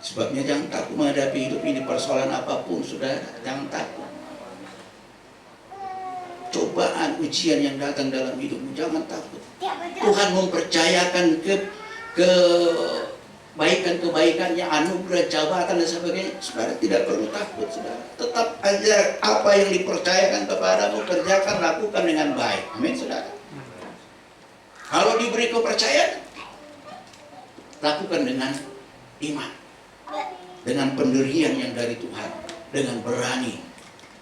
Sebabnya jangan takut menghadapi hidup ini, persoalan apapun, saudara. Jangan takut. Cobaan, ujian yang datang dalam hidupmu, jangan takut. Tuhan mempercayakan kebaikan-kebaikannya, anugerah, jabatan dan sebagainya. Saudara tidak perlu takut, saudara. Tetap aja apa yang dipercayakan kepadamu, kerjakan, lakukan dengan baik. Amin, saudara. Kalau diberi kepercayaan, lakukan dengan iman, dengan pendirian yang dari Tuhan, dengan berani.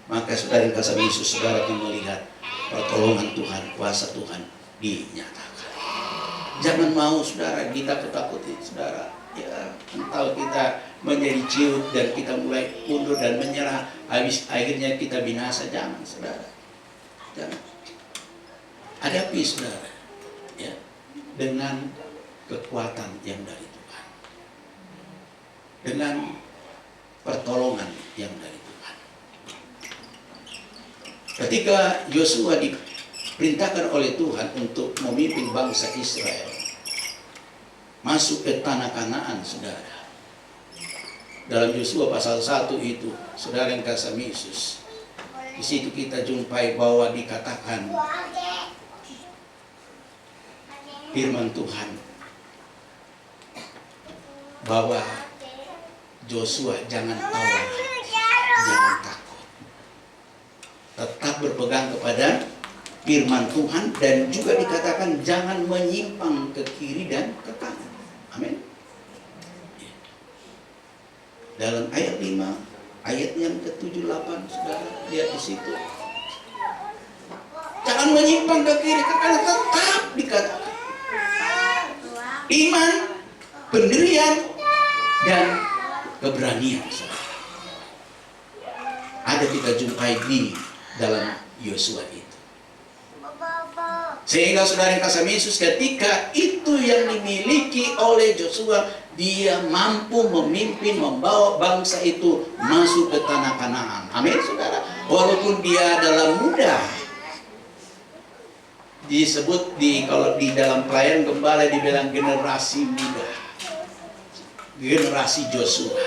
Maka saudara yang kasih Yesus, saudara akan melihat pertolongan Tuhan, kuasa Tuhan dinyatakan. Jangan mau, saudara, kita ketakuti, saudara. Ya, entah kita menjadi ciut dan kita mulai mundur dan menyerah, habis akhirnya kita binasa. Jangan, saudara. Jangan. Hadapi, saudara, ya, dengan kekuatan yang dari Tuhan, dengan pertolongan yang dari Tuhan. Ketika Yosua diperintahkan oleh Tuhan untuk memimpin bangsa Israel masuk ke tanah Kanaan, saudara, dalam Yosua pasal 1 itu, saudara yang kasih Yesus, di situ kita jumpai bahwa dikatakan firman Tuhan bahwa Yosua jangan tawar, jangan takut, tetap berpegang kepada firman Tuhan, dan juga dikatakan jangan menyimpang ke kiri dan ke kanan. Amin. Dalam ayat 5, ayat yang ke-78, saudara lihat di situ. Jangan menyimpang ke kiri ke kanan, tetap dikatakan. Iman, pendirian, dan keberanian. Ada kita jumpai di dalam Yosua itu. Sehingga saudara yang kasih Yesus, ketika itu yang dimiliki oleh Yosua, dia mampu memimpin, membawa bangsa itu masuk ke tanah Kanaan. Amin saudara. Walaupun dia adalah muda, disebut kalau di dalam pelayan gembala dibilang generasi muda, generasi Yosua,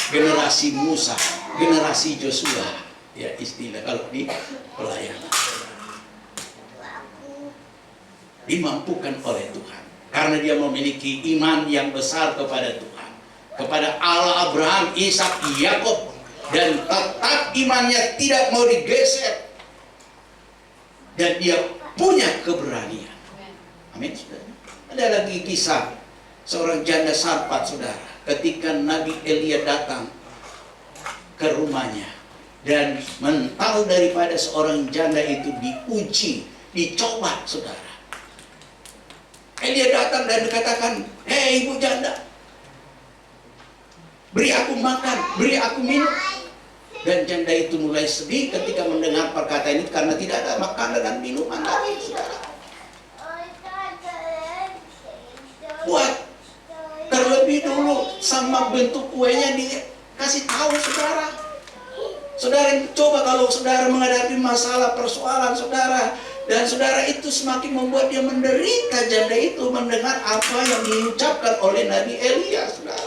generasi Musa, generasi Yosua, ya istilah kalau di pelayanan. Dimampukan oleh Tuhan karena dia memiliki iman yang besar kepada Tuhan, kepada Allah Abraham, Ishak, Yakub, dan tetap imannya tidak mau digeser, dan dia punya keberanian. Amin saudara. Ada lagi kisah seorang janda Sarfat saudara, ketika Nabi Elia datang ke rumahnya dan mental daripada seorang janda itu diuji, dicoba saudara. Elia datang dan dikatakan, "Hei ibu janda, beri aku makan, beri aku minum." Dan janda itu mulai sedih ketika mendengar perkataan ini karena tidak ada makanan dan minuman lagi, saudara. Buat terlebih dulu sama bentuk kuenya dikasih tahu saudara. Saudara coba kalau saudara menghadapi masalah persoalan saudara, dan saudara itu semakin membuat dia menderita, janda itu mendengar apa yang diucapkan oleh Nabi Elia, saudara.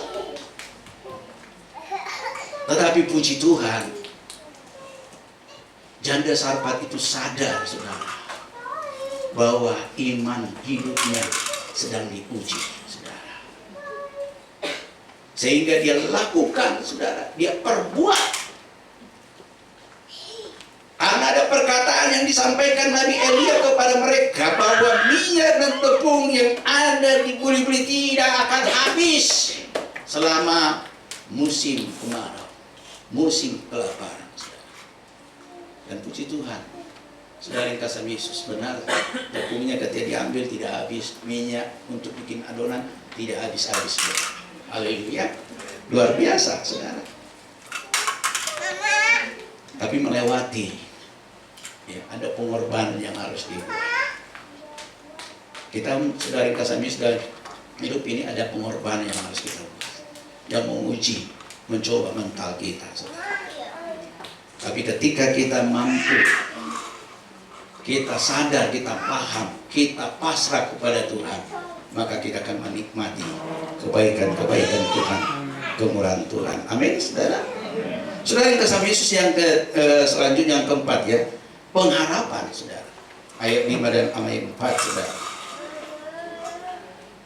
Tetapi puji Tuhan, janda Sarfat itu sadar, saudara, bahwa iman hidupnya sedang diuji, saudara. Sehingga dia lakukan, saudara, dia perbuat. Karena ada perkataan yang disampaikan Nabi Elia kepada mereka bahwa minyak dan tepung yang ada di buli-buli tidak akan habis selama musim kemarau, musim kelaparan. Dan puji Tuhan, saudara yang kasih Yesus, benar tepungnya ketika diambil tidak habis, minyak untuk bikin adonan tidak habis-habis. Haleluya, luar biasa saudara. Tapi melewati, ya, ada pengorbanan yang harus dibuat. Kita saudara kasih dalam hidup ini ada pengorbanan yang harus kita buat, yang menguji, mencoba mental kita, saudara. Tapi ketika kita mampu, kita sadar, kita paham, kita pasrah kepada Tuhan, maka kita akan menikmati kebaikan-kebaikan Tuhan, kemurahan Tuhan. Amin, saudara. Saudara yang kasih Yesus yang selanjutnya yang keempat, ya, pengharapan, saudara. Ayat 5 dan ayat 4, saudara.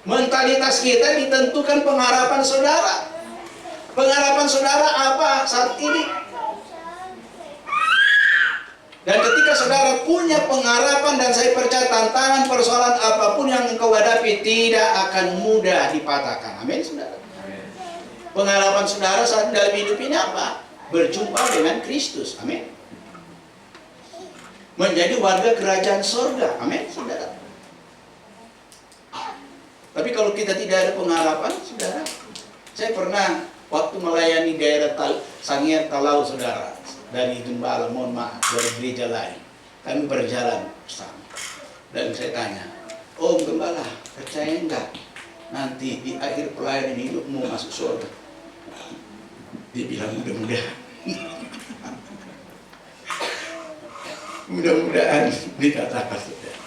Mentalitas kita ditentukan pengharapan saudara. Pengharapan saudara apa saat ini? Dan ketika saudara punya pengharapan, dan saya percaya tantangan persoalan apapun yang engkau hadapi tidak akan mudah dipatahkan. Amin, saudara. Pengharapan saudara saat dalam hidup ini apa? Berjumpa dengan Kristus. Amin. Menjadi warga kerajaan surga. Amin, saudara. Tapi kalau kita tidak ada pengharapan, saudara, saya pernah waktu melayani daerah Sangier Talau, saudara, dari Gembala, mohon maaf, dari gereja lain, kami berjalan bersama. Dan saya tanya, "Om Gembala, percaya enggak nanti di akhir pelayanan hidupmu masuk surga?" Dia bilang, "Mudah-mudahan." Mudah-mudahan, dikatakan, saudara.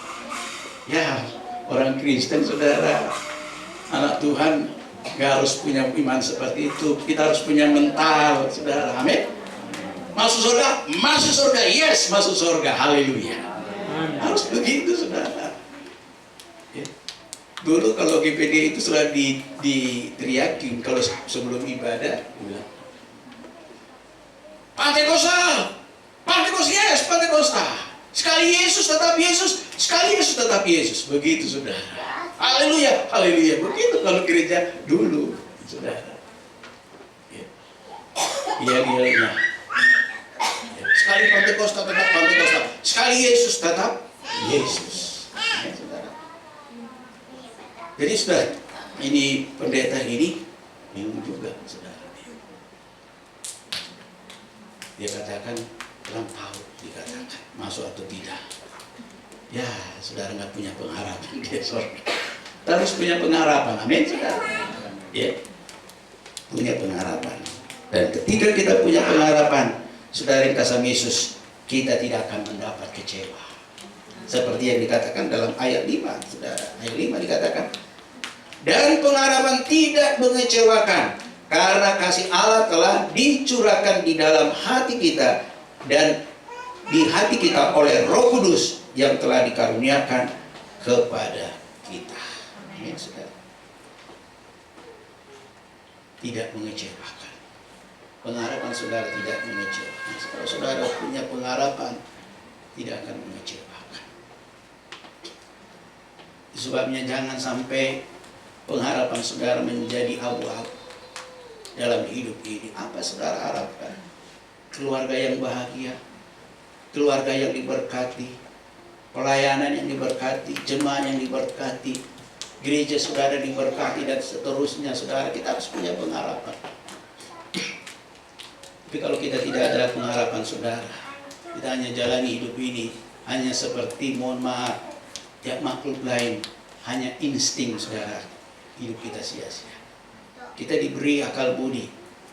Ya, orang Kristen, saudara, anak Tuhan, gak harus punya iman seperti itu. Kita harus punya mental, saudara. Amin. Masuk surga? Masuk surga. Yes, masuk surga. Haleluya. Harus begitu, saudara. Ya. Dulu kalau GPD itu sudah diteriakin kalau sebelum ibadah, bilang, Pentekosta, Pentekosta, yes, Pentekosta. Sekali Yesus tetap Yesus, sekali Yesus tetap Yesus. Begitu, saudara. Haleluya, haleluya. Begitu kalau gereja dulu, saudara. Iya. Sekali Pentekosta tetap Pentekosta, sekali Yesus tetap Yesus. Ya, saudara. Jadi saudara, ini pendeta ini bingung juga, saudara. Dia katakan lampau, dikatakan masuk atau tidak. Ya, saudara nggak punya pengharapan di sorga. Terus punya pengharapan, amin saudara. Ya, punya pengharapan. Dan ketika kita punya pengharapan, saudara yang kasih Yesus, kita tidak akan mendapat kecewa. Seperti yang dikatakan dalam ayat 5, saudara. Ayat 5 dikatakan, dan pengharapan tidak mengecewakan, karena kasih Allah telah dicurahkan di dalam hati kita dan di hati kita oleh Roh Kudus yang telah dikaruniakan kepada kita. Amin, saudara. Tidak mengecewakan. Pengharapan saudara tidak mengecewakan. Kalau saudara punya pengharapan, tidak akan mengecewakan. Sebabnya jangan sampai pengharapan saudara menjadi abu-abu dalam hidup ini. Apa saudara harapkan? Keluarga yang bahagia, keluarga yang diberkati, pelayanan yang diberkati, jemaah yang diberkati, gereja saudara diberkati, dan seterusnya. Saudara, kita harus punya pengharapan. Tapi kalau kita tidak ada pengharapan saudara, kita hanya jalani hidup ini hanya seperti, mohon maaf ya, makhluk lain, hanya insting saudara, hidup kita sia-sia. Kita diberi akal budi,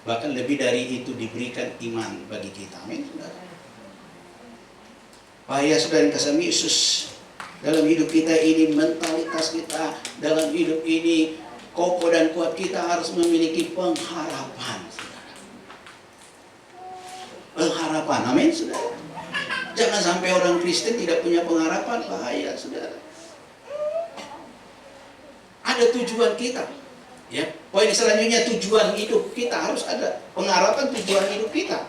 bahkan lebih dari itu diberikan iman bagi kita. Amin saudara. Bahaya saudara yang kasih Yesus, dalam hidup kita ini, mentalitas kita dalam hidup ini kokoh dan kuat, kita harus memiliki pengharapan saudara. Pengharapan, amin saudara. Jangan sampai orang Kristen tidak punya pengharapan, bahaya saudara. Ada tujuan kita. Ya, poin selanjutnya, tujuan hidup kita harus ada. Pengharapan tujuan hidup kita.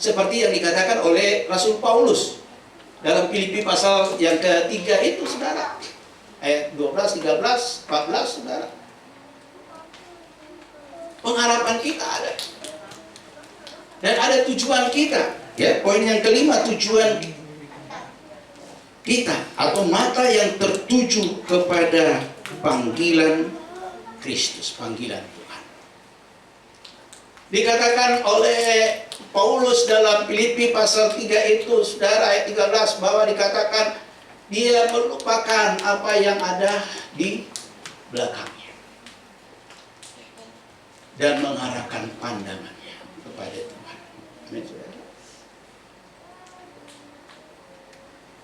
Seperti yang dikatakan oleh Rasul Paulus dalam Filipi pasal yang ketiga itu saudara. Ayat 12, 13, 14 saudara. Pengharapan kita ada. Dan ada tujuan kita. Ya, poin yang kelima, tujuan kita atau mata yang tertuju kepada panggilan Kristus, panggilan Tuhan. Dikatakan oleh Paulus dalam Filipi pasal 3 itu, saudara, ayat 13, bahwa dikatakan dia melupakan apa yang ada di belakangnya dan mengarahkan pandangannya kepada Tuhan. Amin, saudara.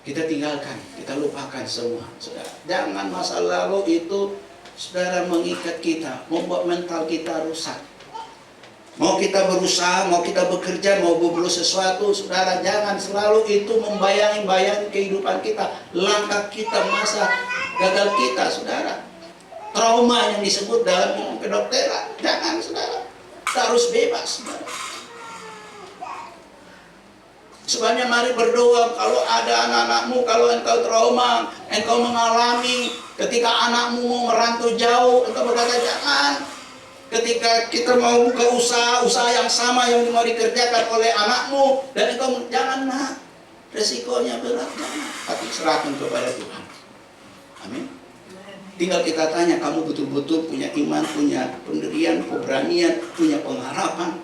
Kita tinggalkan, kita lupakan semua, saudara. Jangan masa lalu itu saudara mengikat kita, membuat mental kita rusak. Mau kita berusaha, mau kita bekerja, mau berburu sesuatu, saudara, jangan selalu itu membayang-bayang kehidupan kita, langkah kita, masa gagal kita, saudara. Trauma yang disebut dalam ilmu kedokteran, jangan saudara. Kita harus bebas, saudara. Sebabnya mari berdoa, kalau ada anak-anakmu, kalau engkau trauma, engkau mengalami ketika anakmu mau merantau jauh, engkau berkata jangan. Ketika kita mau buka usaha yang sama yang mau dikerjakan oleh anakmu, dan engkau jangan, nak, resikonya berat, jangan. Tapi serahkan kepada Tuhan. Amin. Tinggal kita tanya, kamu betul-betul punya iman, punya pendirian, keberanian, punya pengharapan.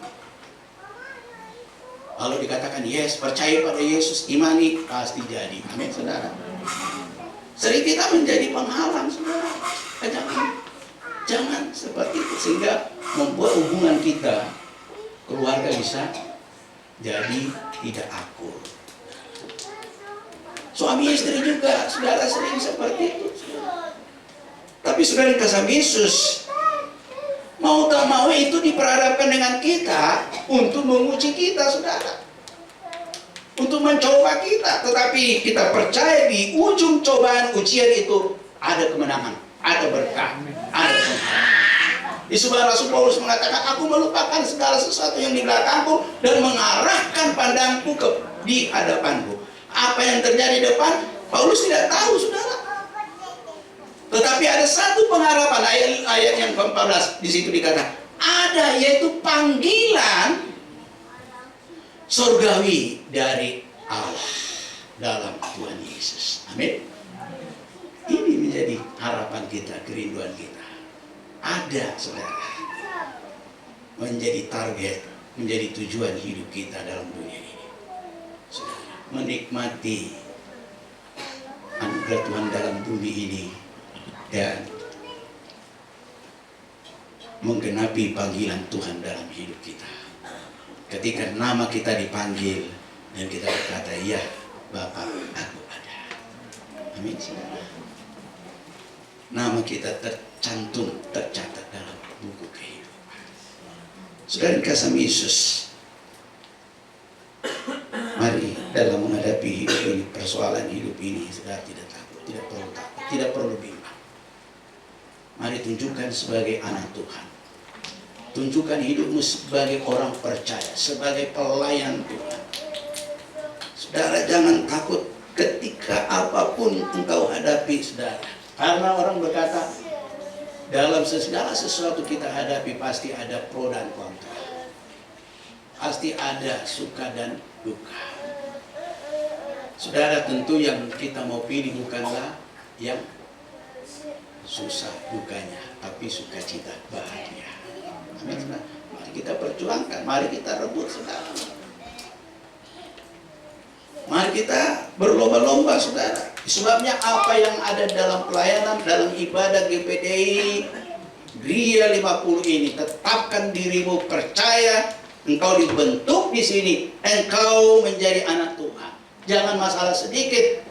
Kalau dikatakan yes, percaya pada Yesus, imani, pasti jadi. Amin saudara. Sering kita menjadi penghalang saudara. Jangan seperti itu, sehingga membuat hubungan kita, keluarga bisa jadi tidak akur. Suami istri juga, saudara, sering seperti itu. Tapi saudara yang kasih Yesus, mau tak mau itu diperhadapkan dengan kita untuk menguji kita, saudara. Untuk mencoba kita. Tetapi kita percaya di ujung cobaan ujian itu ada kemenangan, ada berkah, ada kemenangan. Di sebuah Rasul Paulus mengatakan, aku melupakan segala sesuatu yang di belakangku dan mengarahkan pandangku di hadapanku. Apa yang terjadi di depan, Paulus tidak tahu, saudara. Tetapi ada satu pengharapan, ayat yang ke-14 di situ dikatakan ada, yaitu panggilan surgawi dari Allah dalam Tuhan Yesus. Amin. Ini menjadi harapan kita, kerinduan kita. Ada, saudara, menjadi target menjadi tujuan hidup kita dalam dunia ini. Saudara, menikmati anugerah Tuhan dalam bumi ini dan menggenapi panggilan Tuhan dalam hidup kita. Ketika nama kita dipanggil dan kita berkata, ya Bapa, aku ada. Amin, saudara. Nama kita tercantum, tercatat dalam buku kehidupan. Saudara kasih Yesus, mari dalam menghadapi hidup ini, persoalan hidup ini, saudara tidak takut, tidak perlu takut, tidak perlu bimbang. Mari tunjukkan sebagai anak Tuhan. Tunjukkan hidupmu sebagai orang percaya, sebagai pelayan Tuhan. Saudara, jangan takut ketika apapun engkau hadapi, saudara. Karena orang berkata, dalam segala sesuatu kita hadapi pasti ada pro dan kontra. Pasti ada suka dan duka. Saudara, tentu yang kita mau pilih bukanlah yang susah dukanya, tapi sukacita bahagia. Amin. Mari kita perjuangkan, mari kita rebut, saudara. Mari kita berlomba-lomba, saudara. Sebabnya apa yang ada dalam pelayanan, dalam ibadah GPDI Gria 50 ini, tetapkan dirimu percaya, engkau dibentuk di sini, engkau menjadi anak Tuhan. Jangan masalah sedikit,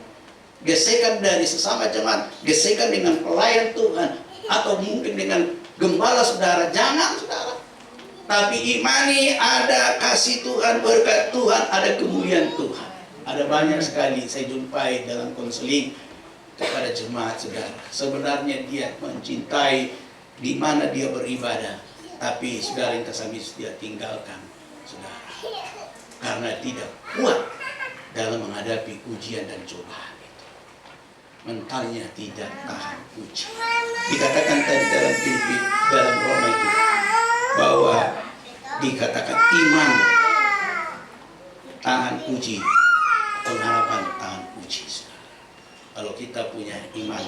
gesekan dari sesama jemaat, gesekan dengan pelayan Tuhan, atau mungkin dengan gembala saudara, jangan saudara. Tapi imani ada kasih Tuhan, berkat Tuhan, ada kemuliaan Tuhan. Ada banyak sekali saya jumpai dalam konseling kepada jemaat saudara. Sebenarnya dia mencintai di mana dia beribadah, tapi saudara yang kasih dia tinggalkan saudara karena tidak kuat dalam menghadapi ujian dan cobaan itu. Mentalnya tidak tahan uji. Dikatakan tadi dalam Filipi, dalam Roma itu, bahwa dikatakan iman tahan uji, pengharapan tahan uji. Kalau kita punya iman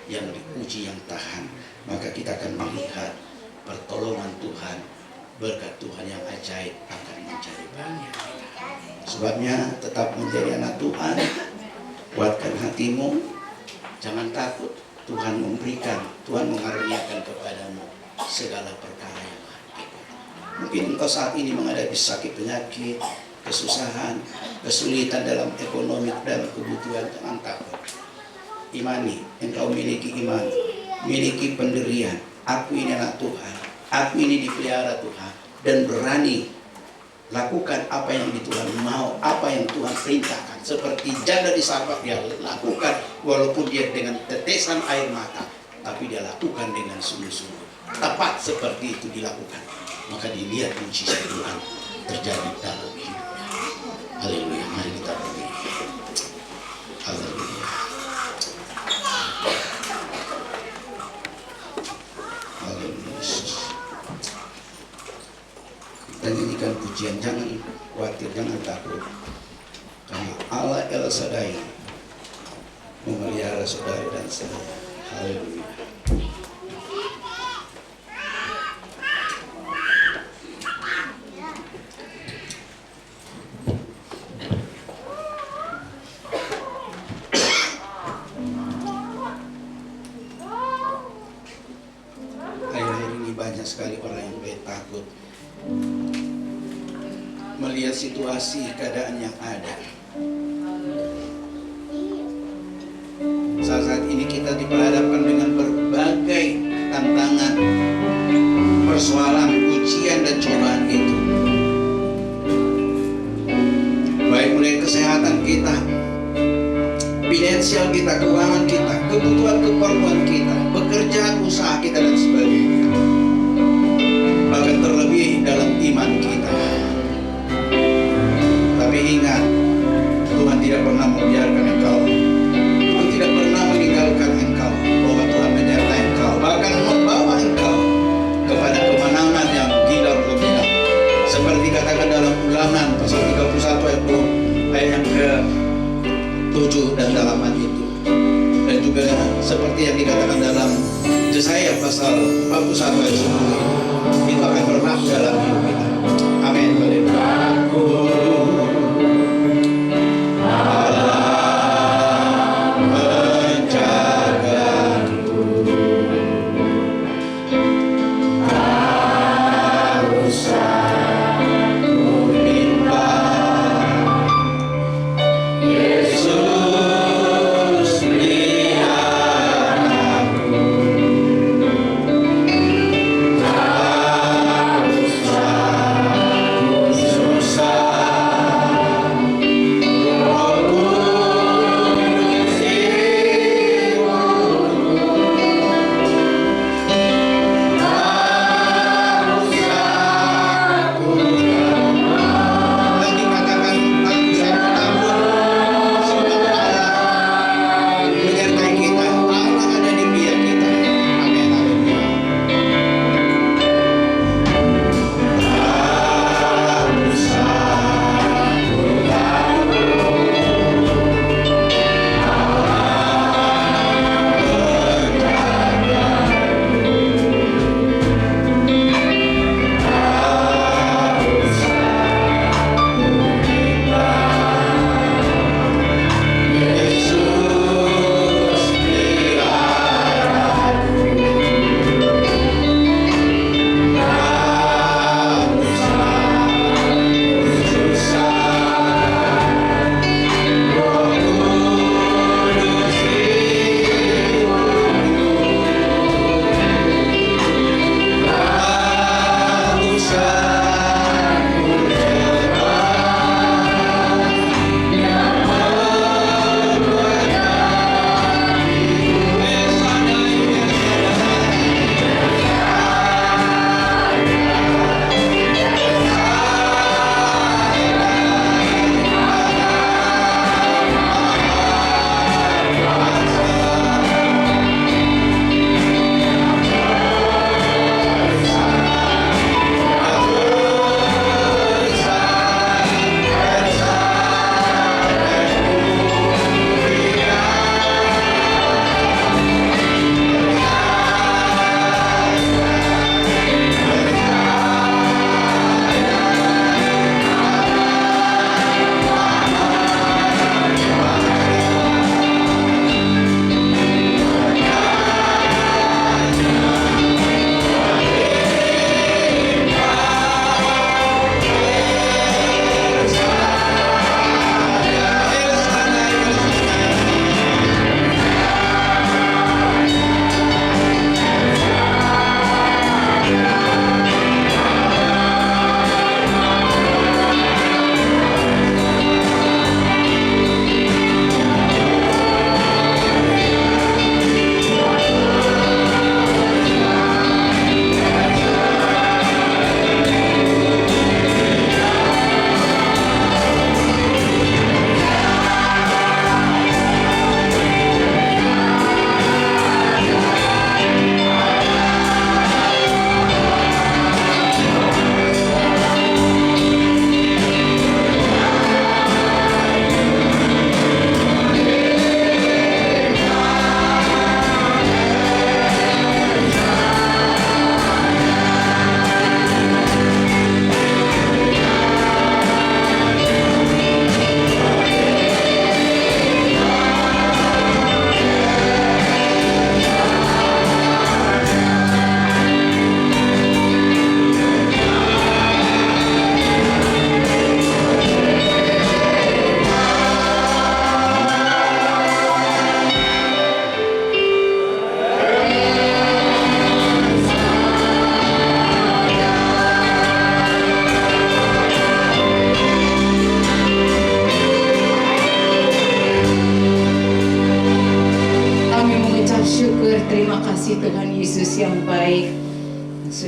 yang diuji, yang tahan, maka kita akan melihat pertolongan Tuhan, berkat Tuhan yang ajaib akan menjadi bagian kita. Sebabnya tetap menjadi anak Tuhan, kuatkan hatimu, jangan takut. Tuhan memberikan, Tuhan mengaruniakan kepadamu segala perkara yang ada. Mungkin engkau saat ini menghadapi sakit, penyakit, kesusahan, kesulitan dalam ekonomi, dalam kebutuhan, jangan takut. Imani, engkau miliki iman, miliki pendirian. Aku ini anak Tuhan, aku ini dipelihara Tuhan, dan berani lakukan apa yang Tuhan mau, apa yang Tuhan perintahkan. Seperti janda di Sarfat, dia lakukan walaupun dia dengan tetesan air mata, tapi dia lakukan dengan sungguh-sungguh. Tepat seperti itu dilakukan, maka dilihat mujizat Tuhan terjadi dalam hidupnya. Haleluya, mari kita berdiri. Haleluya. Haleluya Yesus. Kita nyanyikan pujian, jangan khawatir, jangan takut. Karena Allah El Shaddai memelihara saudara dan saya. Haleluya. Akhir-akhir ini banyak sekali orang yang mulai takut melihat situasi keadaan yang ada. Saat ini kita diperhadapkan dengan berbagai tantangan, persoalan, ujian dan cobaan itu. Baik mulai kesehatan kita, finansial kita, keuangan kita, kebutuhan keperluan kita, pekerjaan, usaha kita dan sebagainya. Bahkan terlebih dalam iman kita. Tapi ingat, Tuhan tidak pernah membiarkan engkau. Tuhan tidak pernah meninggalkan engkau. Bahwa Tuhan menyertai engkau, bahkan membawa engkau kepada kemenangan yang gila gemilang. Seperti katakan dalam Ulangan pasal 31 ayat yang ke-7 dan dalaman itu. Dan juga seperti yang dikatakan dalam Yesaya pasal 41 ayat 10. Itu akan berlaku dalam hidup kita. Amin.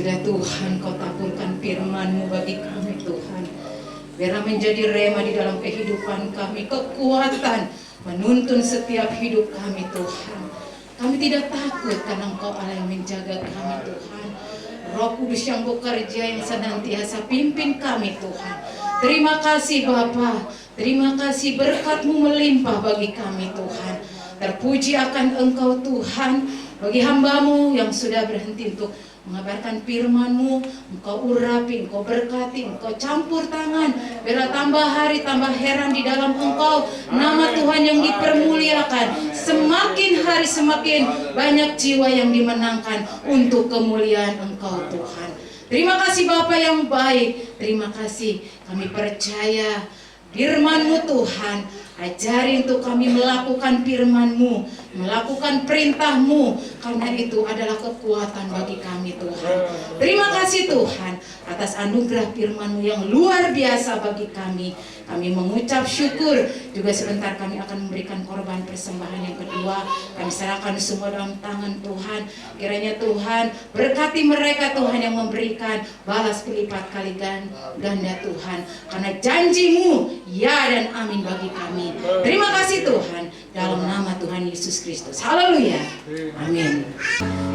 Sudah Tuhan Kau taburkan firman-Mu bagi kami Tuhan. Biarlah menjadi rema di dalam kehidupan kami, kekuatan menuntun setiap hidup kami Tuhan. Kami tidak takut karena Engkau Allah yang menjaga kami Tuhan. Roh Kudus yang bekerja yang senantiasa pimpin kami Tuhan. Terima kasih Bapa, terima kasih berkat-Mu melimpah bagi kami Tuhan. Terpuji akan Engkau Tuhan, bagi hamba-Mu yang sudah berhenti untuk mengabarkan firman-Mu, Engkau urapi, Engkau berkati, Engkau campur tangan. Biarlah tambah hari tambah heran di dalam Engkau. Nama Tuhan yang dipermuliakan. Semakin hari semakin banyak jiwa yang dimenangkan untuk kemuliaan Engkau Tuhan. Terima kasih Bapa yang baik. Terima kasih, kami percaya firman-Mu Tuhan. Ajari untuk kami melakukan firman-Mu, melakukan perintah-Mu, karena itu adalah kekuatan bagi kami Tuhan. Terima kasih Tuhan atas anugerah firman-Mu yang luar biasa bagi kami. Kami mengucap syukur. Juga sebentar kami akan memberikan korban persembahan yang kedua. Kami serahkan semua dalam tangan Tuhan. Kiranya Tuhan berkati mereka Tuhan yang memberikan, balas berlipat kali ganda Tuhan. Karena janji-Mu ya dan amin bagi kami. Terima kasih Tuhan, dalam nama Tuhan Yesus Kristus. Haleluya. Amin.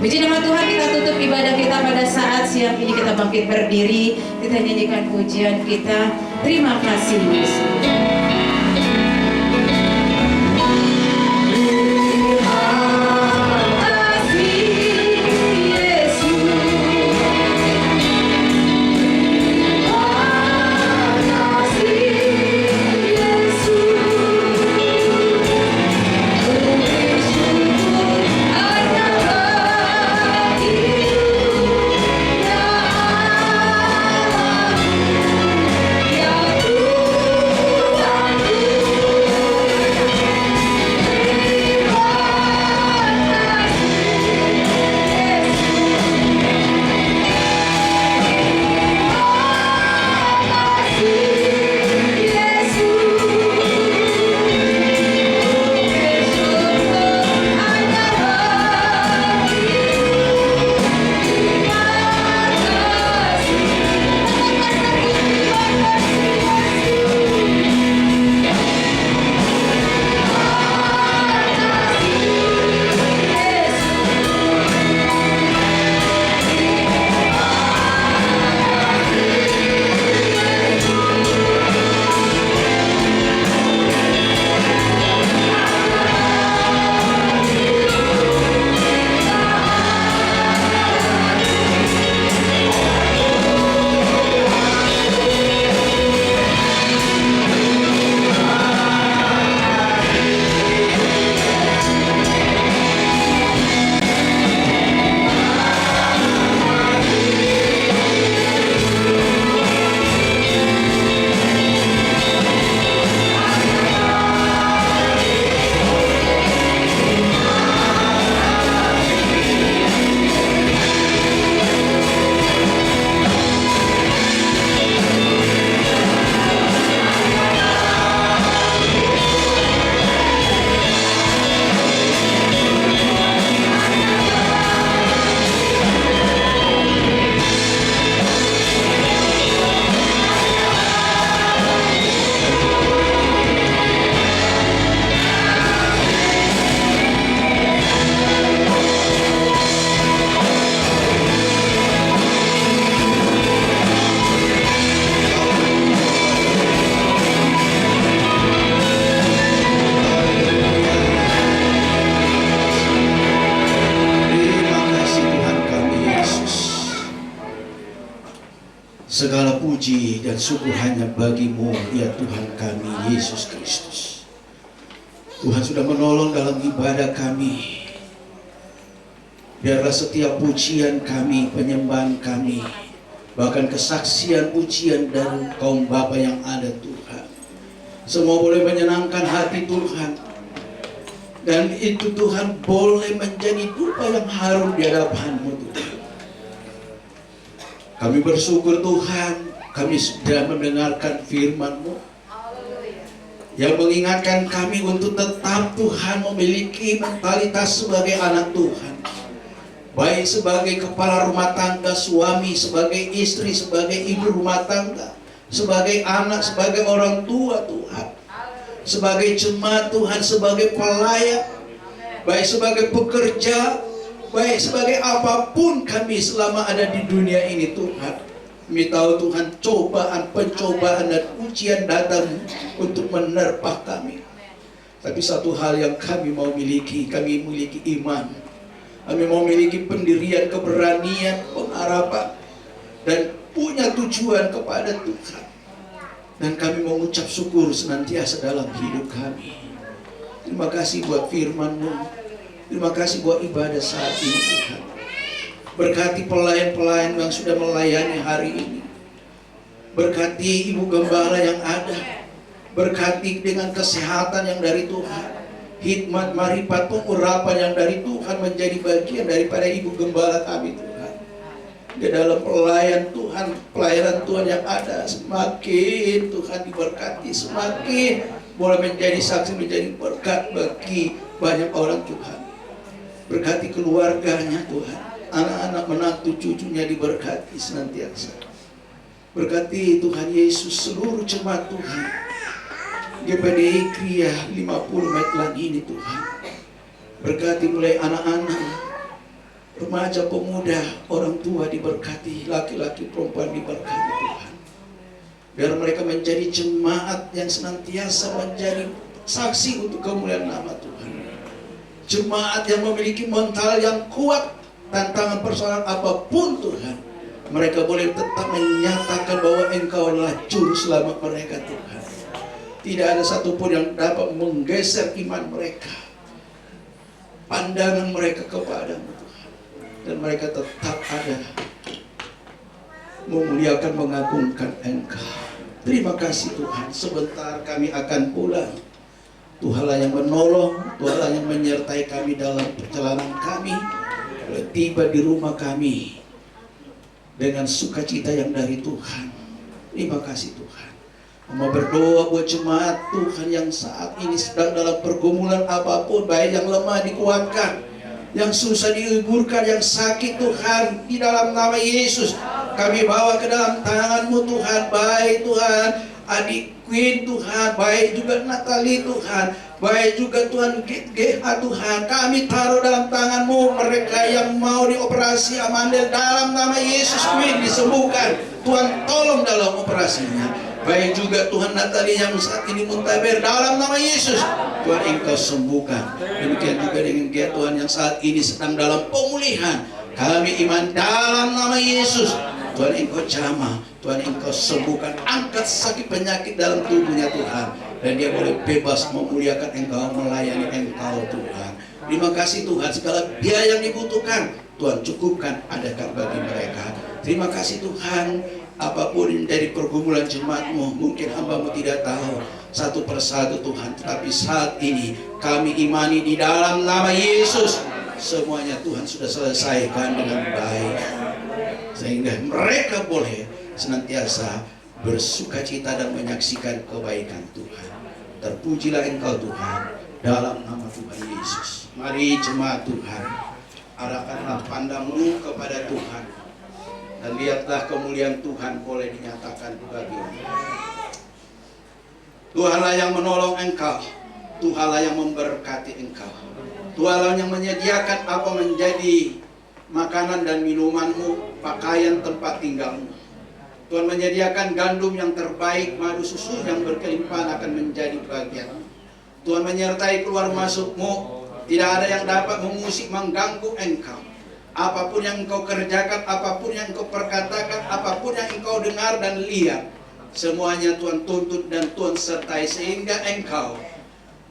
Puji nama Tuhan, kita tutup ibadah kita pada saat siang ini. Kita bangkit berdiri, kita nyanyikan pujian kita. Terima kasih Yesus. Segala puji dan syukur hanya bagi-Mu, ya Tuhan kami Yesus Kristus. Tuhan sudah menolong dalam ibadah kami. Biarlah setiap pujian kami, penyembahan kami, bahkan kesaksian pujian dari kaum Bapa yang ada Tuhan, semua boleh menyenangkan hati Tuhan. Dan itu Tuhan boleh menjadi dupa yang harum di hadapan-Mu Tuhan. Kami bersyukur Tuhan, kami sudah mendengarkan firman-Mu yang mengingatkan kami untuk tetap Tuhan memiliki mentalitas sebagai anak Tuhan. baik sebagai kepala rumah tangga, suami, sebagai istri, sebagai ibu rumah tangga, sebagai anak, sebagai orang tua Tuhan, sebagai jemaat Tuhan, sebagai pelayan, baik sebagai pekerja, baik sebagai apapun kami selama ada di dunia ini Tuhan. Kami tahu Tuhan, cobaan, pencobaan dan ujian datang untuk menerpa kami. Tapi satu hal yang kami mau miliki, kami memiliki iman. Kami mau memiliki pendirian, keberanian, pengharapan, dan punya tujuan kepada Tuhan. Dan kami mau mengucap syukur senantiasa dalam hidup kami. Terima kasih buat firman-Mu. Terima kasih buat ibadah saat ini Tuhan. Berkati pelayan-pelayan yang sudah melayani hari ini. Berkati Ibu Gembala yang ada. Berkati dengan kesehatan yang dari Tuhan. Hikmat, marifat, pengurapan yang dari Tuhan menjadi bagian daripada Ibu Gembala kami Tuhan. Di dalam pelayanan Tuhan yang ada, semakin Tuhan diberkati, semakin boleh menjadi saksi, menjadi berkat bagi banyak orang Tuhan. Berkati keluarganya Tuhan, anak-anak menantu cucunya diberkati senantiasa. Berkati Tuhan Yesus seluruh jemaat Tuhan GPDI Kria 50 Maitland ini Tuhan. Berkati mulai anak-anak, remaja, pemuda, orang tua diberkati, laki-laki, perempuan diberkati Tuhan. Biar mereka menjadi jemaat yang senantiasa menjadi saksi untuk kemuliaan nama Tuhan. Jemaat yang memiliki mental yang kuat, tantangan persoalan apapun Tuhan, mereka boleh tetap menyatakan bahwa Engkau adalah juru selamat mereka Tuhan. Tidak ada satupun yang dapat menggeser iman mereka, pandangan mereka kepadamu Tuhan. Dan mereka tetap ada memuliakan, mengagungkan Engkau. Terima kasih Tuhan. Sebentar kami akan pulang. Tuhanlah yang menolong, Tuhanlah yang menyertai kami dalam perjalanan kami. Tiba di rumah kami dengan sukacita yang dari Tuhan. Terima kasih Tuhan. Mau berdoa buat jemaat Tuhan yang saat ini sedang dalam pergumulan apapun, baik yang lemah dikuatkan, yang susah dihiburkan, yang sakit Tuhan, di dalam nama Yesus kami bawa ke dalam tangan-Mu Tuhan. Baik Tuhan adik Queen Tuhan, baik juga Natalie Tuhan, baik juga Tuhan GH Tuhan, kami taruh dalam tangan-Mu. Mereka yang mau dioperasi Amandel, dalam nama Yesus Queen disembuhkan Tuhan, tolong dalam operasinya. Baik juga Tuhan Natalie yang saat ini muntaber, dalam nama Yesus Tuhan Engkau sembuhkan. Demikian juga dengan dia Tuhan yang saat ini sedang dalam pemulihan, kami iman dalam nama Yesus Tuhan Engkau jamah, Tuhan Engkau sembuhkan, angkat sakit penyakit dalam tubuhnya Tuhan, dan dia boleh bebas memuliakan Engkau, melayani Engkau Tuhan. Terima kasih Tuhan, segala biaya yang dibutuhkan Tuhan cukupkan, adakan bagi mereka. Terima kasih Tuhan. Apapun dari pergumulan jemaat-Mu, mungkin hamba-Mu tidak tahu satu persatu Tuhan, tetapi saat ini kami imani di dalam nama Yesus, semuanya Tuhan sudah selesaikan dengan baik, sehingga mereka boleh senantiasa bersukacita dan menyaksikan kebaikan Tuhan. Terpujilah Engkau Tuhan, dalam nama Tuhan Yesus. Mari jemaat Tuhan, arahkanlah pandang-Mu kepada Tuhan, dan lihatlah kemuliaan Tuhan boleh dinyatakan bagimu. Tuhanlah yang menolong engkau, Tuhanlah yang memberkati engkau, Tuhanlah yang menyediakan apa menjadi makanan dan minumanmu, pakaian, tempat tinggalmu. Tuhan menyediakan gandum yang terbaik, madu susu yang berkelimpahan akan menjadi bagianmu. Tuhan menyertai keluar masukmu, tidak ada yang dapat mengusik, mengganggu engkau. Apapun yang engkau kerjakan, apapun yang engkau perkatakan, apapun yang engkau dengar dan lihat, semuanya Tuhan tuntut dan Tuhan sertai, sehingga engkau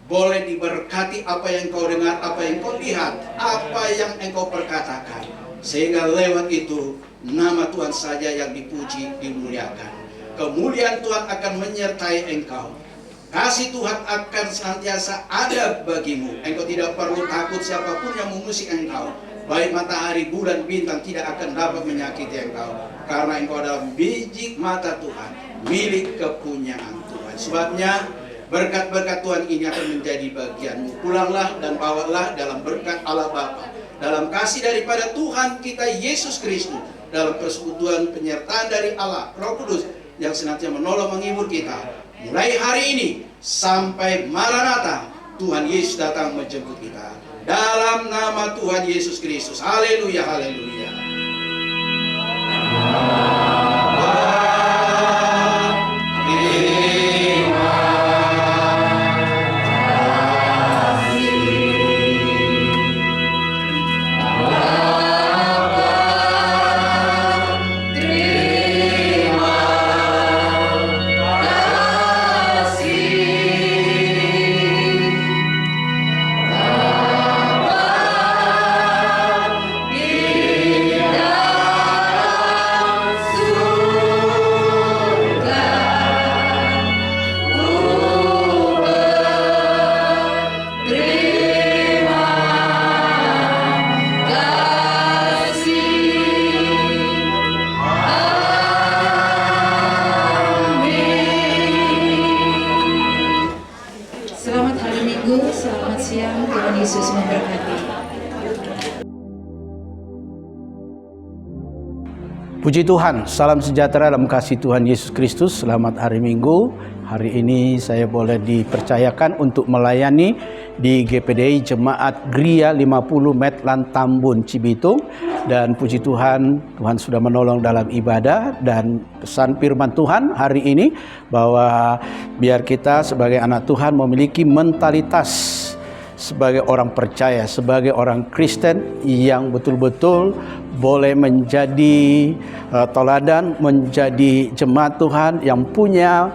boleh diberkati apa yang engkau dengar, apa yang engkau lihat, apa yang engkau perkatakan, sehingga lewat itu nama Tuhan saja yang dipuji, dimuliakan. Kemuliaan Tuhan akan menyertai engkau. Kasih Tuhan akan senantiasa ada bagimu. Engkau tidak perlu takut siapapun yang mengusik engkau. Baik matahari, bulan, bintang tidak akan dapat menyakiti engkau, karena engkau adalah biji mata Tuhan, milik kepunyaan Tuhan. Sebabnya berkat-berkat Tuhan ini akan menjadi bagianmu. Pulanglah dan bawalah dalam berkat Allah Bapa, dalam kasih daripada Tuhan kita Yesus Kristus, dalam persekutuan penyertaan dari Allah Roh Kudus yang senantiasa menolong menghibur kita, mulai hari ini sampai Maranatha, Tuhan Yesus datang menjemput kita. Dalam nama Tuhan Yesus Kristus. Haleluya, haleluya. Selamat hari Minggu, selamat siang, Tuhan Yesus memberkati. Puji Tuhan, salam sejahtera dalam kasih Tuhan Yesus Kristus. Selamat hari Minggu. Hari ini saya boleh dipercayakan untuk melayani di GPDI Jemaat Gria 50 Medland Tambun Cibitung. Dan puji Tuhan, Tuhan sudah menolong dalam ibadah, dan pesan firman Tuhan hari ini bahwa biar kita sebagai anak Tuhan memiliki mentalitas sebagai orang percaya, sebagai orang Kristen yang betul-betul boleh menjadi teladan, menjadi jemaat Tuhan yang punya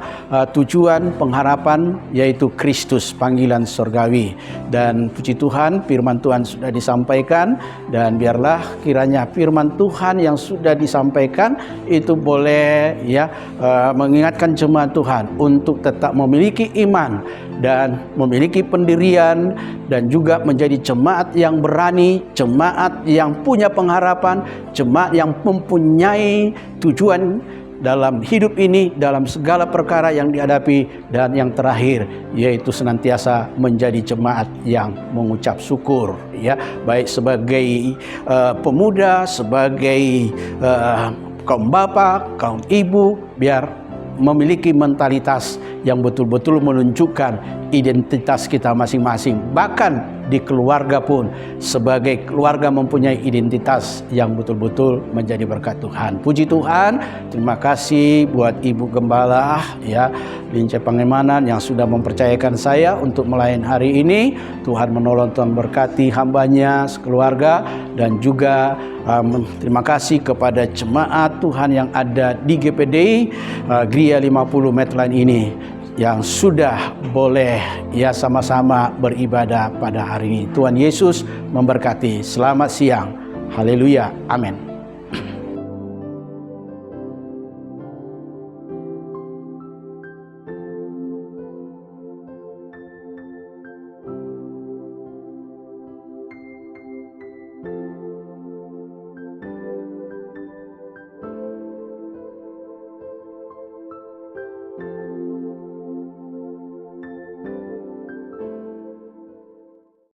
tujuan pengharapan, yaitu Kristus, panggilan surgawi. Dan puji Tuhan, firman Tuhan sudah disampaikan, dan biarlah kiranya firman Tuhan yang sudah disampaikan itu boleh mengingatkan jemaat Tuhan untuk tetap memiliki iman dan memiliki pendirian, dan juga menjadi jemaat yang berani, jemaat yang punya pengharapan, jemaat yang mempunyai tujuan dalam hidup ini, dalam segala perkara yang dihadapi. Dan yang terakhir, yaitu senantiasa menjadi jemaat yang mengucap syukur, baik sebagai pemuda, sebagai kaum bapak, kaum ibu, biar memiliki mentalitas yang betul-betul menunjukkan identitas kita masing-masing. Bahkan di keluarga pun, sebagai keluarga mempunyai identitas yang betul-betul menjadi berkat Tuhan. Puji Tuhan, terima kasih buat Ibu Gembala Lince Pangemanan yang sudah mempercayakan saya untuk melayani hari ini. Tuhan menolong, Tuhan berkati hambanya sekeluarga, dan juga terima kasih kepada jemaat Tuhan yang ada di GPDI Gria 50 Medland ini yang sudah boleh sama-sama beribadah pada hari ini. Tuhan Yesus memberkati. Selamat siang. Haleluya. Amin.